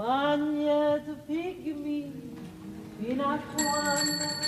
Magnet pygmy, fino a quando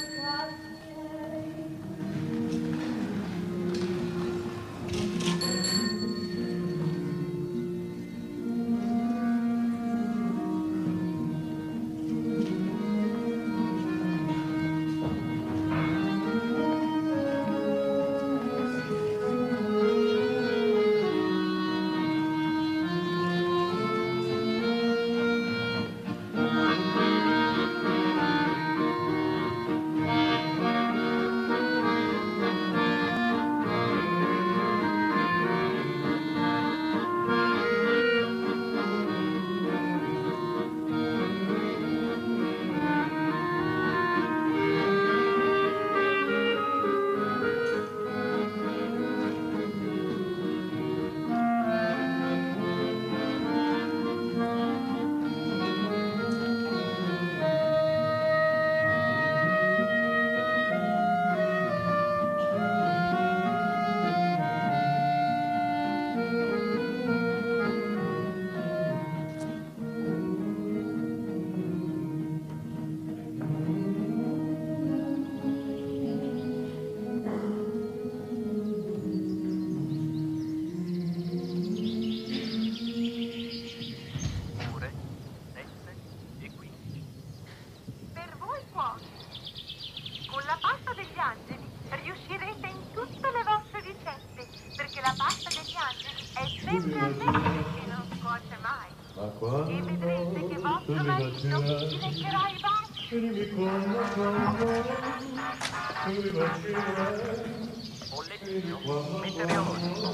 Bollettino meteorologico.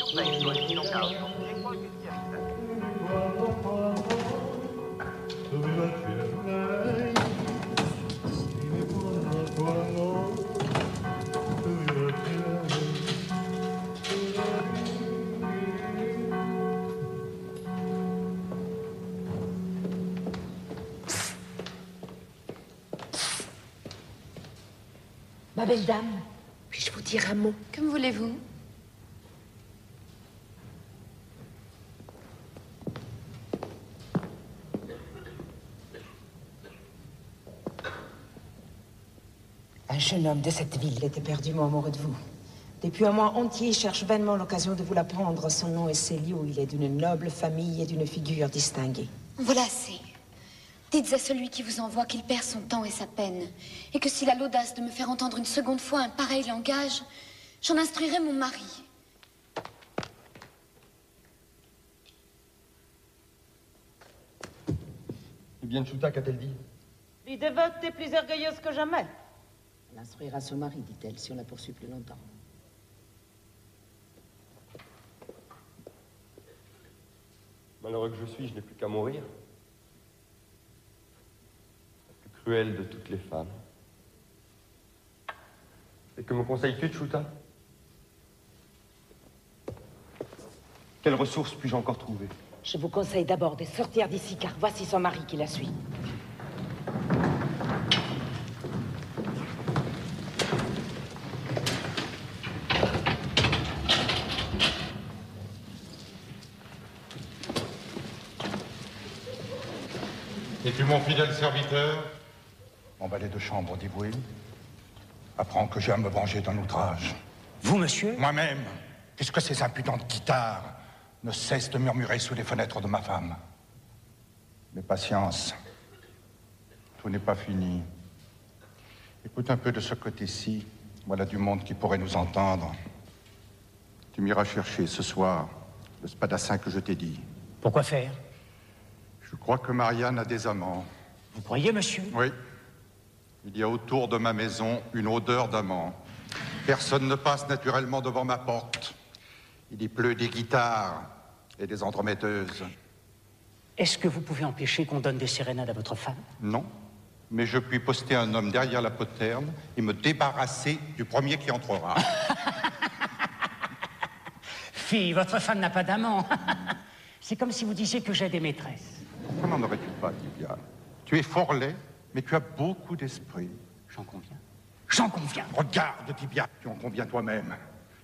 Più vento e meno caldo e qualche Ma belle dame, puis-je vous dire un mot? Que me voulez-vous? Un jeune homme de cette ville est éperdument amoureux de vous. Depuis un mois entier, il cherche vainement l'occasion de vous l'apprendre. Son nom est Célio, il est d'une noble famille et d'une figure distinguée. Voilà assez. Dites à celui qui vous envoie qu'il perd son temps et sa peine, et que s'il a l'audace de me faire entendre une seconde fois un pareil langage, j'en instruirai mon mari. Eh bien, Tchouta, qu'a-t-elle dit? Vie dévote et plus orgueilleuse que jamais. Elle instruira son mari, dit-elle, si on la poursuit plus longtemps. Malheureux que je suis, je n'ai plus qu'à mourir. La plus cruelle de toutes les femmes. Et que me conseilles-tu, Tchouta? Quelles ressources puis-je encore trouver? Je vous conseille d'abord de sortir d'ici, car voici son mari qui la suit. Es-tu mon fidèle serviteur? Mon valet de chambre dévoué apprend que j'ai à me venger d'un outrage. Vous, monsieur? Moi-même, puisque ces impudentes guitares ne cessent de murmurer sous les fenêtres de ma femme. Mais patience, tout n'est pas fini. Écoute un peu de ce côté-ci, voilà du monde qui pourrait nous entendre. Tu m'iras chercher ce soir le spadassin que je t'ai dit. Pourquoi faire? Je crois que Marianne a des amants. Vous croyez, monsieur? Oui. Il y a autour de ma maison une odeur d'amant. Personne ne passe naturellement devant ma porte. Il y pleut des guitares et des entremetteuses. Est-ce que vous pouvez empêcher qu'on donne des sérénades à votre femme? Non, mais je puis poster un homme derrière la poterne et me débarrasser du premier qui entrera. Fille, votre femme n'a pas d'amant. C'est comme si vous disiez que j'ai des maîtresses. Pourquoi n'en aurais-tu pas, Tibia? Tu es fort laid, mais tu as beaucoup d'esprit. J'en conviens. J'en conviens. Regarde, Tibia, tu en conviens toi-même.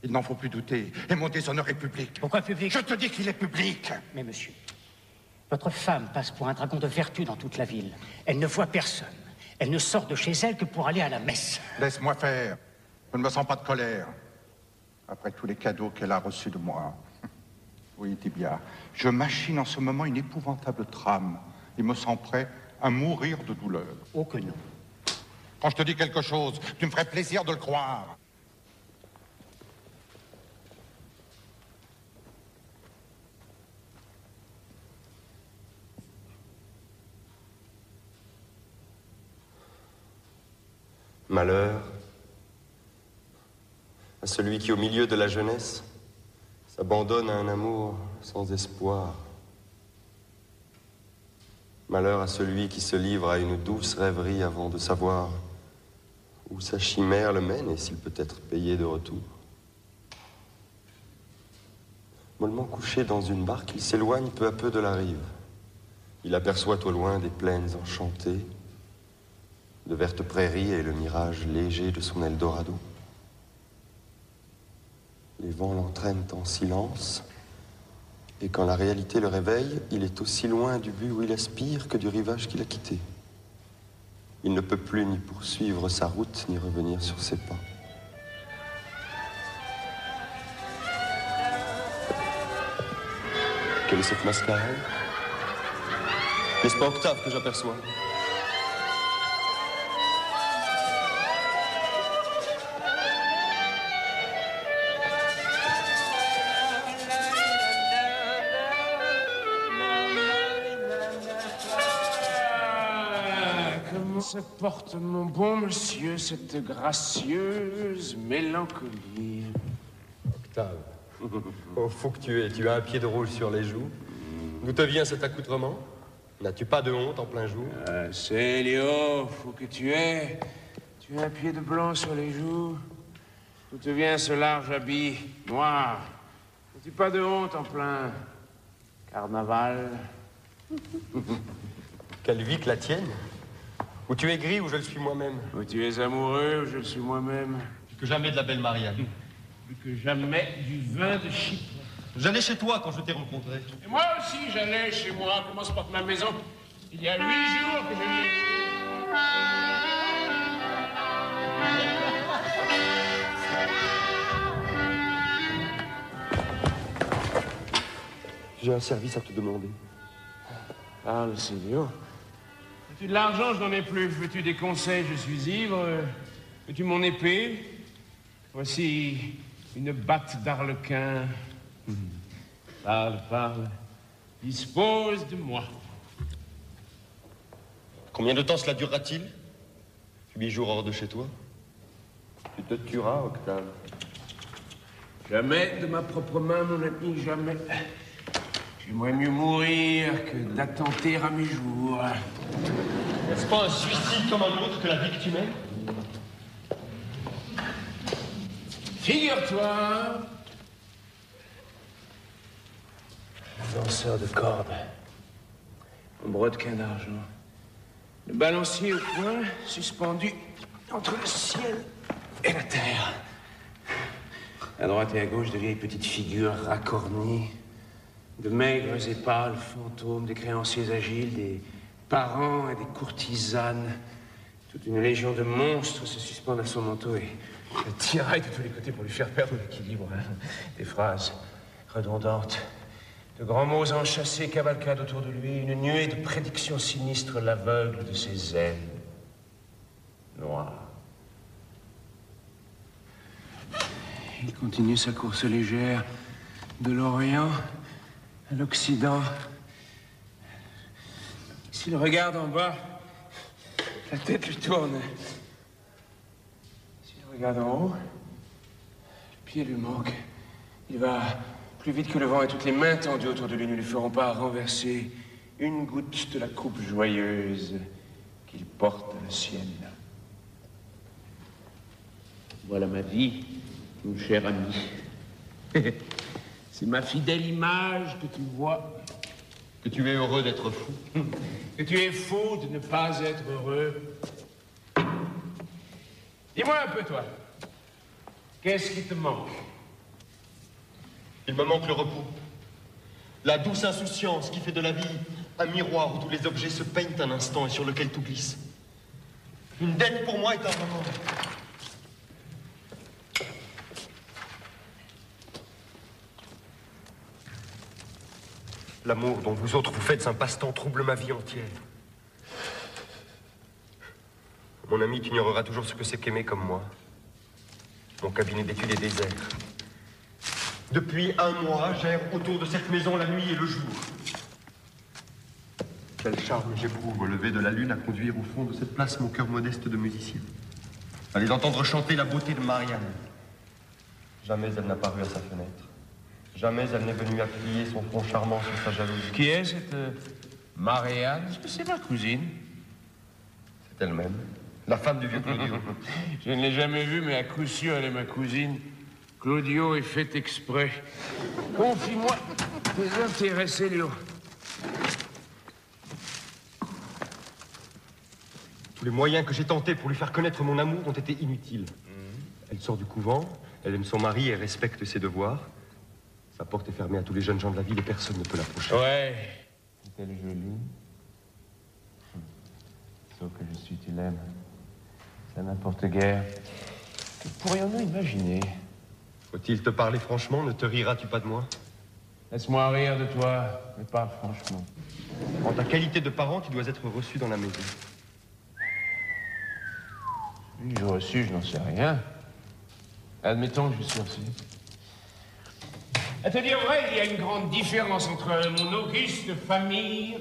Il n'en faut plus douter. Et mon déshonneur est public. Pourquoi public? Je te dis qu'il est public. Mais monsieur, Votre femme passe pour un dragon de vertu dans toute la ville. Elle ne voit personne. Elle ne sort de chez elle que pour aller à la messe. Laisse-moi faire. Je ne me sens pas de colère. Après tous les cadeaux qu'elle a reçus de moi. Oui, Tibia, je machine en ce moment une épouvantable trame. Il me sent prêt à mourir de douleur. Oh que non. Quand je te dis quelque chose, tu me ferais plaisir de le croire. Malheur à celui qui, au milieu de la jeunesse, s'abandonne à un amour sans espoir. Malheur à celui qui se livre à une douce rêverie avant de savoir où sa chimère le mène et s'il peut être payé de retour. Mollement couché dans une barque, il s'éloigne peu à peu de la rive. Il aperçoit au loin des plaines enchantées, de vertes prairies et le mirage léger de son Eldorado. Les vents l'entraînent en silence, et quand la réalité le réveille, il est aussi loin du but où il aspire que du rivage qu'il a quitté. Il ne peut plus ni poursuivre sa route, ni revenir sur ses pas. Quelle est cette mascarade? N'est-ce pas Octave que j'aperçois? Comment se porte, mon bon monsieur, cette gracieuse mélancolie? Octave, oh, fou que tu as un pied de rouge sur les joues. D'où te vient cet accoutrement? N'as-tu pas de honte en plein jour? Célio, fou que tu as un pied de blanc sur les joues. D'où te vient ce large habit noir? N'as-tu pas de honte en plein carnaval? Quelle vie que la tienne? Où tu es gris, où je le suis moi-même. Où tu es amoureux, où je le suis moi-même. Plus que jamais de la belle Marianne. Plus que jamais du vin de Chypre. J'allais chez toi quand je t'ai rencontré. Et moi aussi, j'allais chez moi. Comment se porte ma maison? Il y a 8 jours que je l'ai... J'ai un service à te demander. Parle, Célio. Veux-tu de l'argent? Je n'en ai plus. Veux-tu des conseils? Je suis ivre. Veux-tu mon épée? Voici une batte d'arlequin. Parle, parle. Dispose de moi. Combien de temps cela durera-t-il? 8 jours hors de chez toi? Tu te tueras, Octave. Jamais de ma propre main, mon ami, jamais. J'aimerais mieux mourir que d'attenter à mes jours. N'est-ce pas un suicide comme un autre que la vie que tu mènes? Figure-toi, danseur de cordes, en brodequin d'argent, le balancier au poing, suspendu entre le ciel et la terre. À droite et à gauche, de vieilles petites figures racornies, de maigres et pâles fantômes, des créanciers agiles, des parents et des courtisanes. Toute une légion de monstres se suspendent à son manteau et tiraille de tous les côtés pour lui faire perdre l'équilibre. Des phrases redondantes, de grands mots enchâssés cavalcadent autour de lui. Une nuée de prédictions sinistres l'aveugle de ses ailes noires. Il continue sa course légère de l'Orient à l'Occident. S'il regarde en bas, la tête lui tourne. S'il regarde en haut, le pied lui manque. Il va plus vite que le vent et toutes les mains tendues autour de lui ne lui feront pas renverser une goutte de la coupe joyeuse qu'il porte à la sienne. Voilà ma vie, mon cher ami. C'est ma fidèle image que tu vois. Que tu es heureux d'être fou. Que tu es fou de ne pas être heureux. Dis-moi un peu, toi. Qu'est-ce qui te manque? Il me manque le repos. La douce insouciance qui fait de la vie Un miroir où tous les objets se peignent un instant et sur lequel tout glisse. Une dette pour moi est un roman. L'amour dont vous autres vous faites un passe-temps trouble ma vie entière. Mon ami, tu ignoreras toujours ce que c'est qu'aimer comme moi. Mon cabinet d'études est désert. Depuis 1 mois, j'erre autour de cette maison la nuit et le jour. Quel charme j'éprouve au lever de la lune à conduire au fond de cette place mon cœur modeste de musicien. À les entendre chanter la beauté de Marianne. Jamais elle n'a paru à sa fenêtre. Jamais elle n'est venue appuyer son front charmant sur sa jalousie. Qui est cette Marianne? Est-ce que c'est ma cousine? C'est elle-même, la femme du vieux Claudio. Je ne l'ai jamais vue, mais à coup sûr, elle est ma cousine. Claudio est fait exprès. Confie-moi tes intérêts, Célio. Tous les moyens que j'ai tentés pour lui faire connaître mon amour ont été inutiles. Elle sort du couvent, elle aime son mari et respecte ses devoirs. Sa porte est fermée à tous les jeunes gens de la ville et personne ne peut l'approcher. Ouais. Est-elle jolie? Sauf que je suis, tu l'aimes. Ça n'importe guère. Que pourrions-nous imaginer? Faut-il te parler franchement? Ne te riras-tu pas de moi? Laisse-moi rire de toi, mais pas franchement. En ta qualité de parent, tu dois être reçu dans la maison. Oui, je reçu, je n'en sais rien. Admettons que je suis reçu. À te dire vrai, il y a une grande différence entre mon auguste famille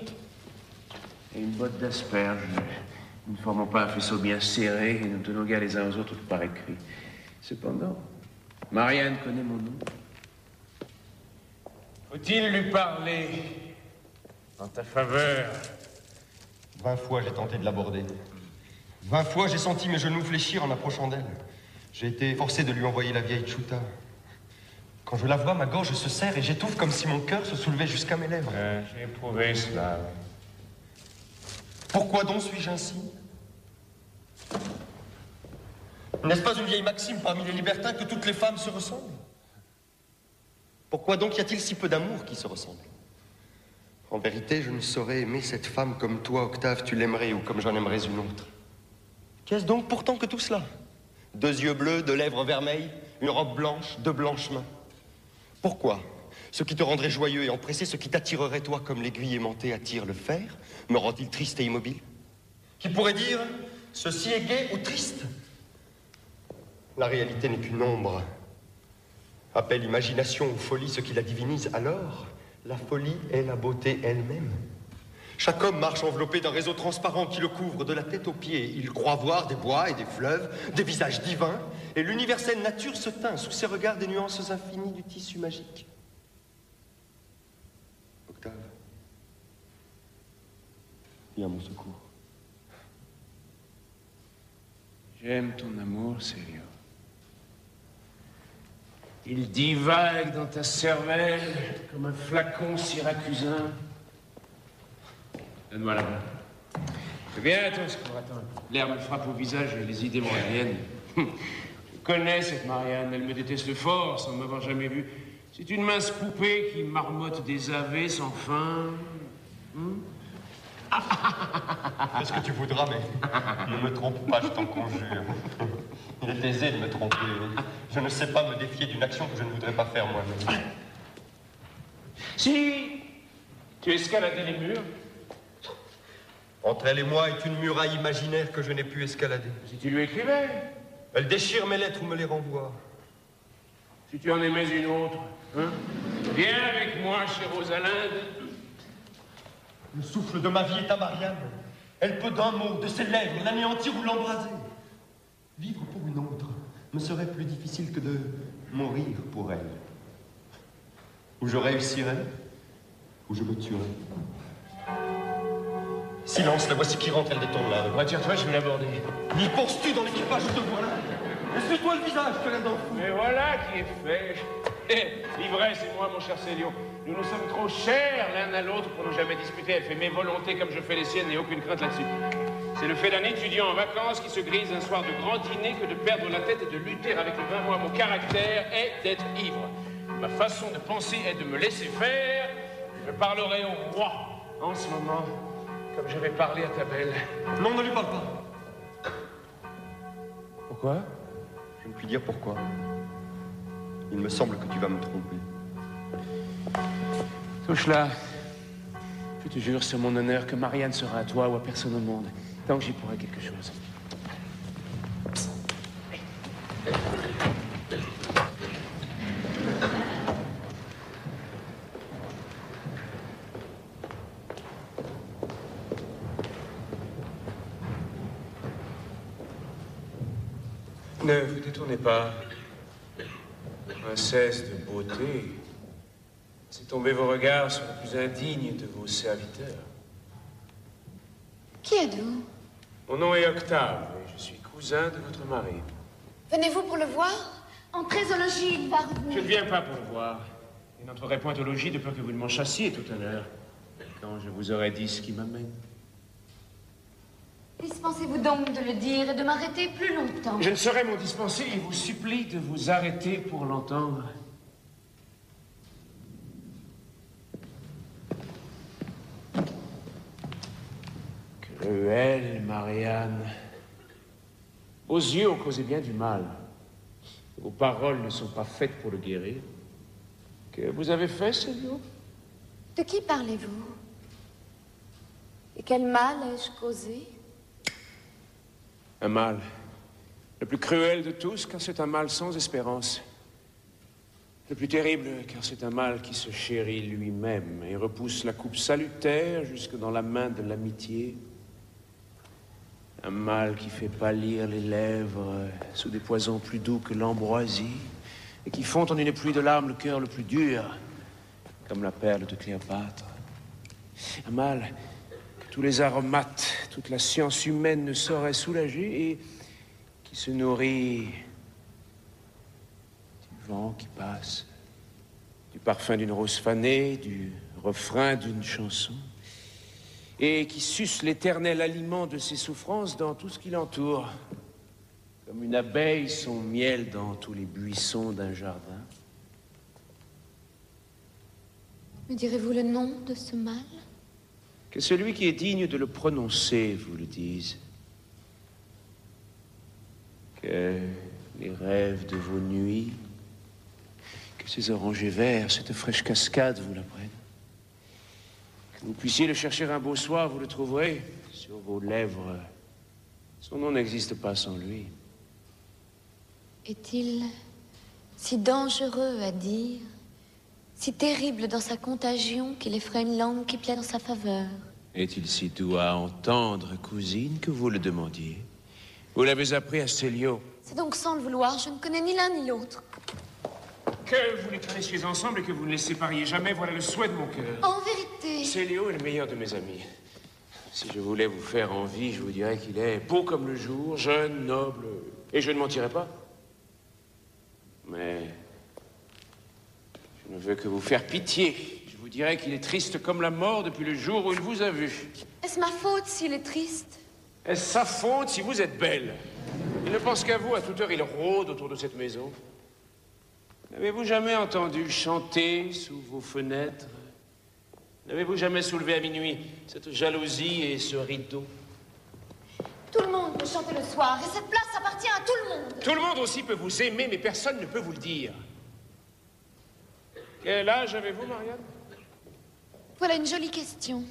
et une botte d'asperges. Nous ne formons pas un faisceau bien serré et nous tenons guère les uns aux autres par écrit. Cependant, Marianne connaît mon nom. Faut-il lui parler en ta faveur? 20 fois, j'ai tenté de l'aborder. 20 fois, j'ai senti mes genoux fléchir en approchant d'elle. J'ai été forcé de lui envoyer la vieille Chuta. Quand je la vois, ma gorge se serre et j'étouffe comme si mon cœur se soulevait jusqu'à mes lèvres. J'ai éprouvé cela. Pourquoi donc suis-je ainsi? N'est-ce pas une vieille maxime parmi les libertins que toutes les femmes se ressemblent? Pourquoi donc y a-t-il si peu d'amour qui se ressemble? En vérité, je ne saurais aimer cette femme comme toi, Octave, tu l'aimerais, ou comme j'en aimerais une autre. Qu'est-ce donc pourtant que tout cela? 2 yeux bleus, 2 lèvres vermeilles, une robe blanche, 2 blanches mains. Pourquoi? Ce qui te rendrait joyeux et empressé, ce qui t'attirerait, toi, comme l'aiguille aimantée attire le fer, me rend-il triste et immobile? Qui pourrait dire, ceci est gai ou triste? La réalité n'est qu'une ombre. Appelle imagination ou folie ce qui la divinise, alors la folie est la beauté elle-même. Chaque homme marche enveloppé d'un réseau transparent qui le couvre de la tête aux pieds. Il croit voir des bois et des fleuves, des visages divins, et l'universelle nature se teint sous ses regards des nuances infinies du tissu magique. Octave, viens à mon secours. J'aime ton amour, Célio. Il divague dans ta cervelle comme un flacon syracusain. Donne-moi la main. Viens, toi, attends. L'air me frappe au visage et les idées me reviennent. Je connais cette Marianne, elle me déteste fort sans m'avoir jamais vu. C'est une mince poupée qui marmotte des AV sans fin. Fais ce que tu voudras, mais ne me trompe pas, je t'en conjure. Il est aisé de me tromper. Je ne sais pas me défier d'une action que je ne voudrais pas faire moi-même. Si tu escaladais les murs. Entre elle et moi est une muraille imaginaire que je n'ai pu escalader. Si tu lui écrivais. Elle déchire mes lettres ou me les renvoie. Si tu en aimais une autre, hein? Viens avec moi chez Rosalinde. Le souffle de ma vie est à Marianne. Elle peut d'un mot, de ses lèvres, l'anéantir ou l'embraser. Vivre pour une autre me serait plus difficile que de mourir pour elle. Ou je réussirais, ou je me tuerais. Silence, la voici qui rentre, elle détourne là. Retire-toi, je vais l'aborder. M'y courses-tu dans l'équipage, je te voilà. Essuie-toi le visage, que l'air d'en fou. Mais voilà qui est fait. L'ivresse et moi, mon cher Célio, nous nous sommes trop chers l'un à l'autre pour ne jamais disputer. Elle fait mes volontés comme je fais les siennes et aucune crainte là-dessus. C'est le fait d'un étudiant en vacances qui se grise un soir de grand dîner que de perdre la tête et de lutter avec le vin. Moi, mon caractère est d'être ivre. Ma façon de penser est de me laisser faire. Je parlerai au roi En ce moment, comme je vais parler à ta belle. Non, ne lui parle pas. Pourquoi? Je ne puis dire pourquoi. Il me semble que tu vas me tromper. Touche-la. Je te jure sur mon honneur que Marianne sera à toi ou à personne au monde, tant que j'y pourrai quelque chose. Ne vous détournez pas. Princesse de beauté, laissez tomber vos regards sur le plus indigne de vos serviteurs. Qui êtes-vous? Mon nom est Octave et je suis cousin de votre mari. Venez-vous pour le voir? Entrez au logis, il va revenir. Je ne viens pas pour le voir. Et n'entrerai point au logis de peur que vous ne m'en chassiez tout à l'heure, quand je vous aurai dit ce qui m'amène. Dispensez-vous donc de le dire et de m'arrêter plus longtemps. Je ne saurais m'en dispenser et vous supplie de vous arrêter pour l'entendre. Cruelle, Marianne. Vos yeux ont causé bien du mal. Vos paroles ne sont pas faites pour le guérir. Que vous avez fait, Célio? De qui parlez-vous? Et quel mal ai-je causé? Un mal. Le plus cruel de tous, car c'est un mal sans espérance. Le plus terrible, car c'est un mal qui se chérit lui-même et repousse la coupe salutaire jusque dans la main de l'amitié. Un mal qui fait pâlir les lèvres sous des poisons plus doux que l'ambroisie et qui fond en une pluie de larmes le cœur le plus dur, comme la perle de Cléopâtre. Un mal que tous les aromates, toute la science humaine ne saurait soulager et qui se nourrit du vent qui passe, du parfum d'une rose fanée, du refrain d'une chanson, et qui suce l'éternel aliment de ses souffrances dans tout ce qui l'entoure, comme une abeille son miel dans tous les buissons d'un jardin. Me direz-vous le nom de ce mal? Que celui qui est digne de le prononcer vous le dise. Que les rêves de vos nuits, que ces orangers verts, cette fraîche cascade vous l'apprennent. Que vous puissiez le chercher un beau soir, vous le trouverez sur vos lèvres. Son nom n'existe pas sans lui. Est-il si dangereux à dire, si terrible dans sa contagion qu'il effraie une langue qui plaît dans sa faveur? Est-il si doux à entendre, cousine, que vous le demandiez? Vous l'avez appris à Célio. C'est donc sans le vouloir, je ne connais ni l'un ni l'autre. Que vous les connaissiez ensemble et que vous ne les sépariez jamais, voilà le souhait de mon cœur. En vérité. Célio est le meilleur de mes amis. Si je voulais vous faire envie, je vous dirais qu'il est beau comme le jour, jeune, noble, et je ne mentirais pas. Mais je ne veux que vous faire pitié. Je vous dirais qu'il est triste comme la mort depuis le jour où il vous a vu. Est-ce ma faute s'il est triste? Est-ce sa faute si vous êtes belle? Il ne pense qu'à vous, à toute heure il rôde autour de cette maison. N'avez-vous jamais entendu chanter sous vos fenêtres? N'avez-vous jamais soulevé à minuit cette jalousie et ce rideau? Tout le monde peut chanter le soir, et cette place appartient à tout le monde. Tout le monde aussi peut vous aimer, mais personne ne peut vous le dire. Quel âge avez-vous, Marianne? Voilà une jolie question.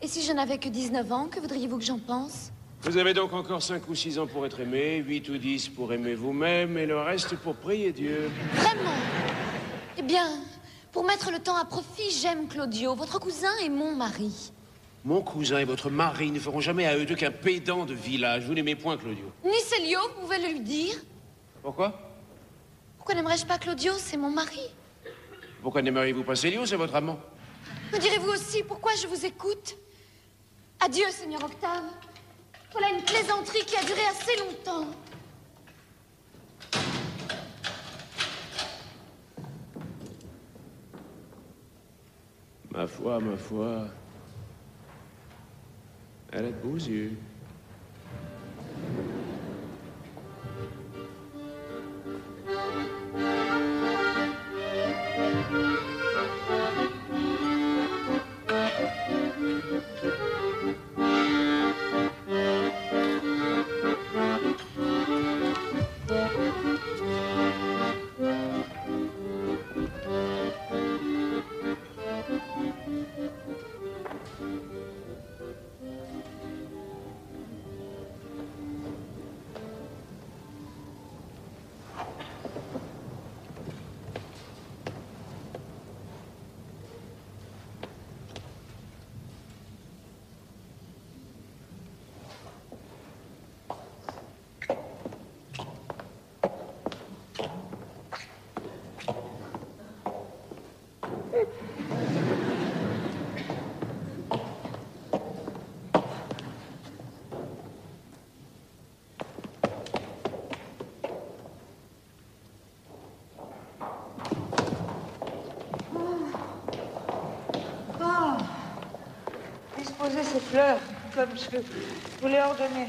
Et si je n'avais que 19 ans, que voudriez-vous que j'en pense? Vous avez donc encore 5 ou 6 ans pour être aimé, 8 ou 10 pour aimer vous-même, et le reste pour prier Dieu. Vraiment? Eh bien, pour mettre le temps à profit, j'aime Claudio, votre cousin et mon mari. Mon cousin et votre mari ne feront jamais à eux deux qu'un pédant de village. Vous n'aimez point Claudio. Ni Célio, vous pouvez le lui dire. Pourquoi? Pourquoi n'aimerais-je pas Claudio? C'est mon mari. Pourquoi n'aimeriez-vous pas Célio? C'est votre amant. Me direz-vous aussi pourquoi je vous écoute? Adieu, Seigneur Octave. Voilà une plaisanterie qui a duré assez longtemps. Ma foi, elle a de beaux yeux. déposer ces fleurs, comme je vous l'ai ordonné.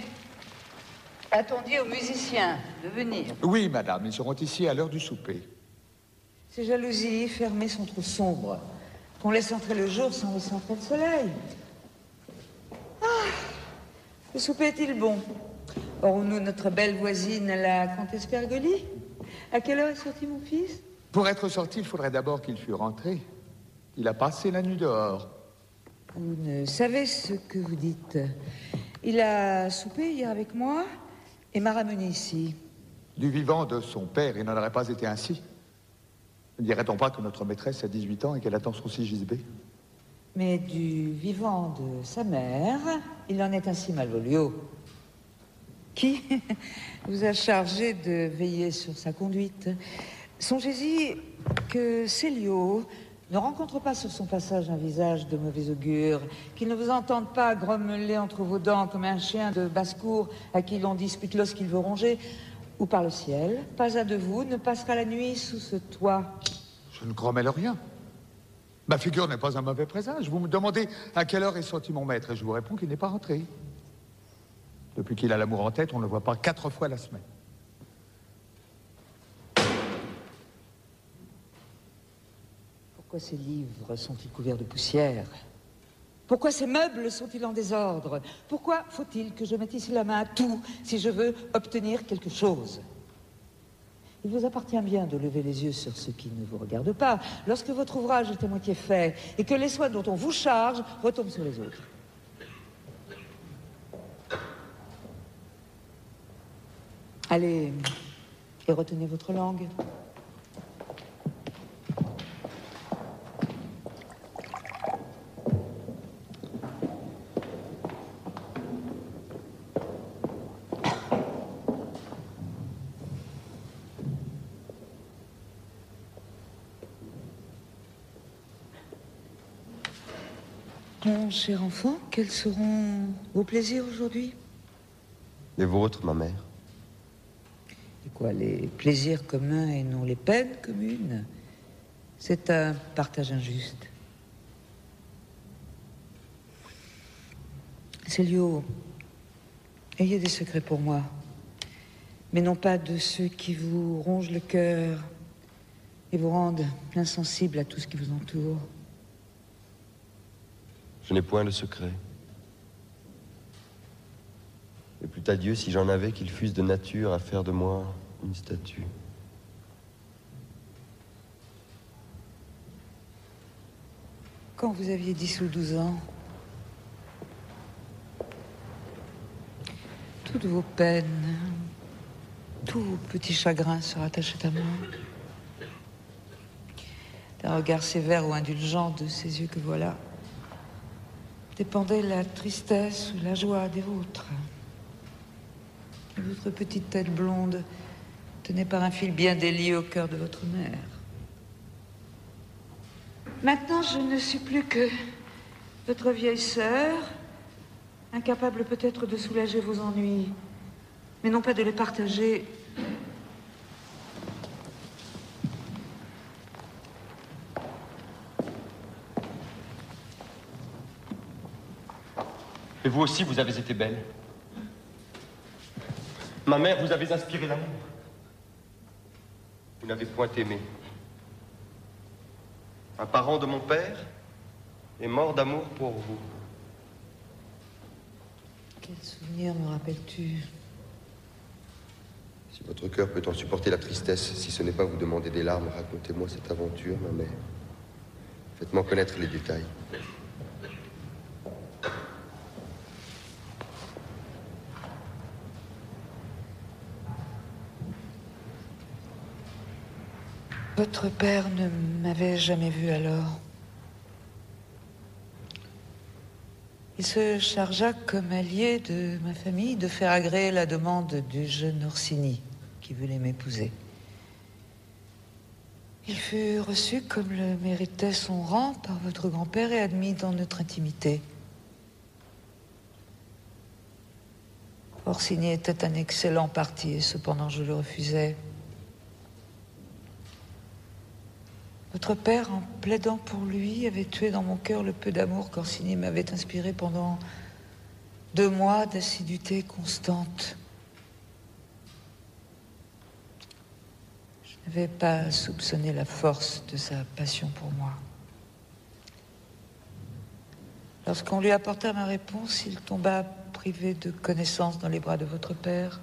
A-t-on dit aux musiciens de venir? Oui, madame, ils seront ici à l'heure du souper. Ces jalousies fermées sont trop sombres. Qu'on laisse entrer le jour sans laisser entrer le soleil. Ah, le souper est-il bon? Aurons-nous notre belle voisine, la comtesse Pergoli? À quelle heure est sorti mon fils? Pour être sorti, il faudrait d'abord qu'il fût rentré. Il a passé la nuit dehors. Vous ne savez ce que vous dites. Il a soupé hier avec moi et m'a ramené ici. Du vivant de son père, il n'en aurait pas été ainsi. Ne dirait-on pas que notre maîtresse a 18 ans et qu'elle attend son CJSB? Mais du vivant de sa mère, il en est ainsi Malvolio. Qui vous a chargé de veiller sur sa conduite? Songez-y que Célio ne rencontre pas sur son passage un visage de mauvais augure, qu'il ne vous entende pas grommeler entre vos dents comme un chien de basse-cour à qui l'on dispute l'os qu'il veut ronger, ou par le ciel, pas un de vous ne passera la nuit sous ce toit. Je ne grommelle rien. Ma figure n'est pas un mauvais présage. Vous me demandez à quelle heure est sorti mon maître et je vous réponds qu'il n'est pas rentré. Depuis qu'il a l'amour en tête, on ne le voit pas 4 fois la semaine. Pourquoi ces livres sont-ils couverts de poussière? Pourquoi ces meubles sont-ils en désordre? Pourquoi faut-il que je mette ici la main à tout si je veux obtenir quelque chose? Il vous appartient bien de lever les yeux sur ce qui ne vous regarde pas lorsque votre ouvrage est à moitié fait et que les soins dont on vous charge retombent sur les autres. Allez, et retenez votre langue. Mon cher enfant, quels seront vos plaisirs aujourd'hui? Les vôtres, ma mère. Et quoi, les plaisirs communs et non les peines communes? C'est un partage injuste. Célio, ayez des secrets pour moi, mais non pas de ceux qui vous rongent le cœur et vous rendent insensible à tout ce qui vous entoure. Je n'ai point de secret. Et plût à Dieu si j'en avais qu'ils fussent de nature à faire de moi une statue. Quand vous aviez 10 ou 12 ans, toutes vos peines, tous vos petits chagrins se rattachaient à moi. D'un regard sévère ou indulgent de ces yeux que voilà, dépendait la tristesse ou la joie des vôtres. Et votre petite tête blonde tenait par un fil bien délié au cœur de votre mère. Maintenant, je ne suis plus que votre vieille sœur, incapable peut-être de soulager vos ennuis, mais non pas de les partager. Et vous aussi, vous avez été belle. Ma mère, vous avez inspiré l'amour. Vous n'avez point aimé. Un parent de mon père est mort d'amour pour vous. Quel souvenir me rappelles-tu? Si votre cœur peut en supporter la tristesse, si ce n'est pas vous demander des larmes, racontez-moi cette aventure, ma mère. Faites-moi connaître les détails. Votre père ne m'avait jamais vu alors. Il se chargea comme allié de ma famille de faire agréer la demande du jeune Orsini qui voulait m'épouser. Il fut reçu comme le méritait son rang par votre grand-père et admis dans notre intimité. Orsini était un excellent parti et cependant je le refusais. Votre père, en plaidant pour lui, avait tué dans mon cœur le peu d'amour qu'Orsini m'avait inspiré pendant 2 mois d'assiduité constante. Je n'avais pas soupçonné la force de sa passion pour moi. Lorsqu'on lui apporta ma réponse, il tomba privé de connaissance dans les bras de votre père.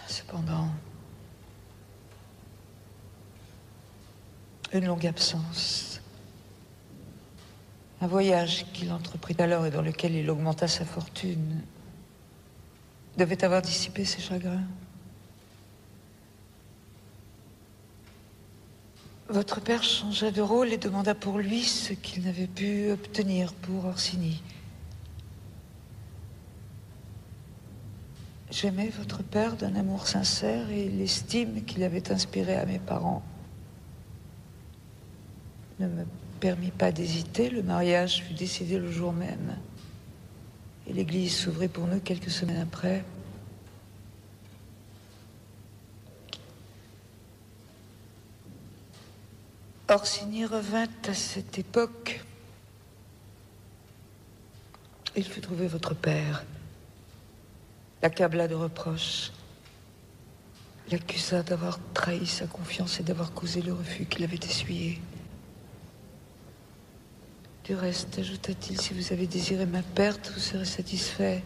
Cependant, une longue absence, un voyage qu'il entreprit alors et dans lequel il augmenta sa fortune, devait avoir dissipé ses chagrins. Votre père changea de rôle et demanda pour lui ce qu'il n'avait pu obtenir pour Orsini. J'aimais votre père d'un amour sincère et l'estime qu'il avait inspirée à mes parents ne me permit pas d'hésiter. Le mariage fut décidé le jour même et l'église s'ouvrit pour nous quelques semaines après. Orsini revint à cette époque. Il fut trouver votre père, l'accabla de reproches, l'accusa d'avoir trahi sa confiance et d'avoir causé le refus qu'il avait essuyé. Du reste, ajouta-t-il, si vous avez désiré ma perte, vous serez satisfait.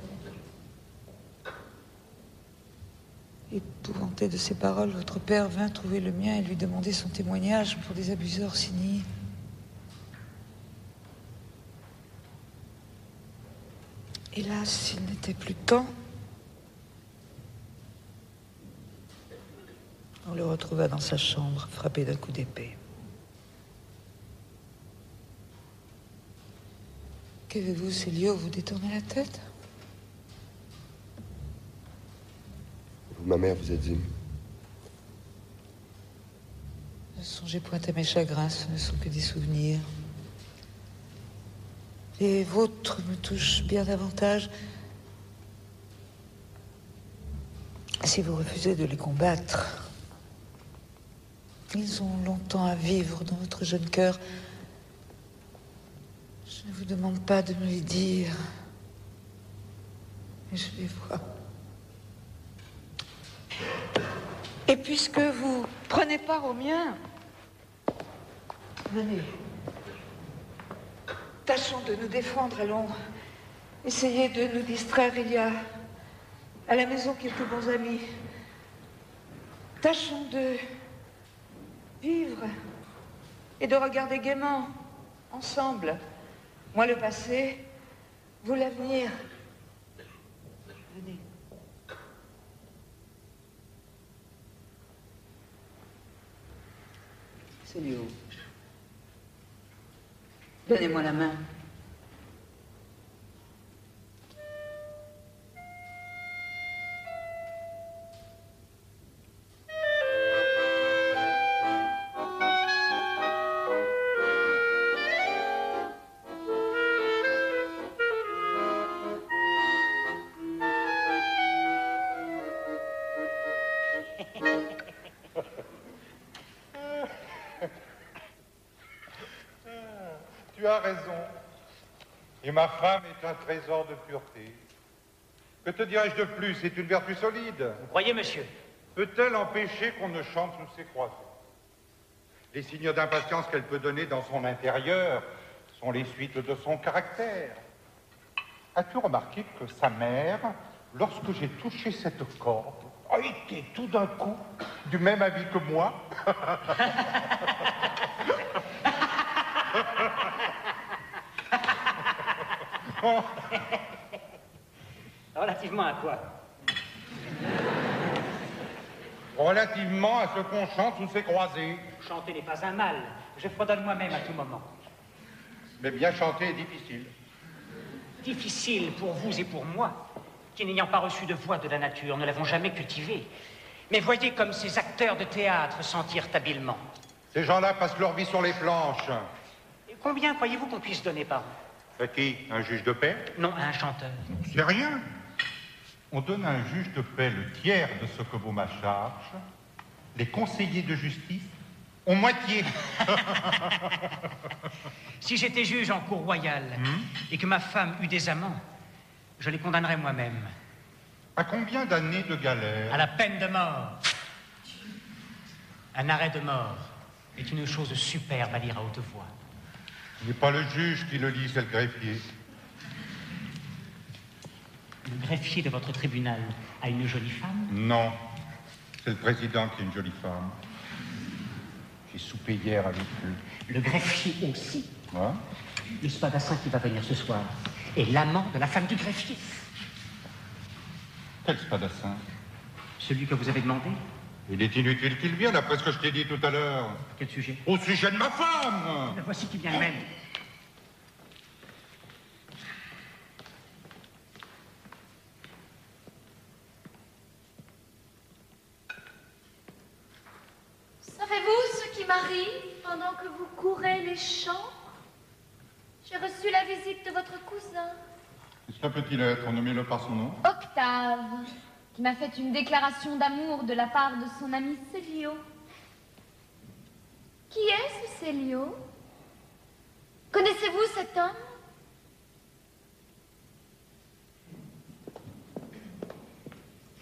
Épouvanté de ces paroles, votre père vint trouver le mien et lui demander son témoignage pour des abusés Orsini. Hélas, il n'était plus temps. On le retrouva dans sa chambre, frappé d'un coup d'épée. Qu'avez-vous, Célio? Vous détournez la tête? Vous, ma mère, vous êtes émue. Ne songez point à mes chagrins, ce ne sont que des souvenirs. Les vôtres me touchent bien davantage si vous refusez de les combattre. Ils ont longtemps à vivre dans votre jeune cœur. Je ne vous demande pas de me les dire, mais je les vois. Et puisque vous prenez part au mien, venez. Tâchons de nous défendre, allons essayer de nous distraire. Il y a à la maison quelques bons amis. Tâchons de vivre et de regarder gaiement, ensemble. Moi le passé, vous l'avenir. Venez. Célio. Donnez-moi la main. Tu as raison. Et ma femme est un trésor de pureté. Que te dirais-je de plus? C'est une vertu solide. Vous croyez, monsieur? Peut-elle empêcher qu'on ne chante sous ses croisées? Les signes d'impatience qu'elle peut donner dans son intérieur sont les suites de son caractère. As-tu remarqué que sa mère, lorsque j'ai touché cette corde, a été tout d'un coup du même avis que moi? Relativement à quoi? Relativement à ce qu'on chante sous ses croisées. Chanter n'est pas un mal. Je fredonne moi-même à tout moment. Mais bien chanter est difficile. Difficile pour vous et pour moi, qui n'ayant pas reçu de voix de la nature, ne l'avons jamais cultivée. Mais voyez comme ces acteurs de théâtre s'en tirent habilement. Ces gens-là passent leur vie sur les planches. Et combien croyez-vous qu'on puisse donner par an? À qui? Un juge de paix? Non, à un chanteur. C'est rien. On donne à un juge de paix le tiers de ce que vaut ma charge. Les conseillers de justice ont moitié. Si j'étais juge en cour royale et que ma femme eut des amants, je les condamnerais moi-même. À combien d'années de galère? À la peine de mort. Un arrêt de mort est une chose superbe à lire à haute voix. Ce n'est pas le juge qui le lit, c'est le greffier. Le greffier de votre tribunal a une jolie femme? Non, c'est le président qui est une jolie femme. J'ai soupé hier avec lui. Le greffier aussi. Ouais. Le spadassin qui va venir ce soir est l'amant de la femme du greffier. Quel spadassin? Celui que vous avez demandé? Il est inutile qu'il vienne, après ce que je t'ai dit tout à l'heure. À quel sujet? Au sujet de ma femme! Le voici qui vient même. Savez-vous ce qui m'arrive pendant que vous courez les champs? J'ai reçu la visite de votre cousin, Qu'est-ce que peut-il être? Nommez-le par son nom. Octave, qui m'a fait une déclaration d'amour de la part de son ami Célio. Qui est ce Célio? Connaissez-vous cet homme?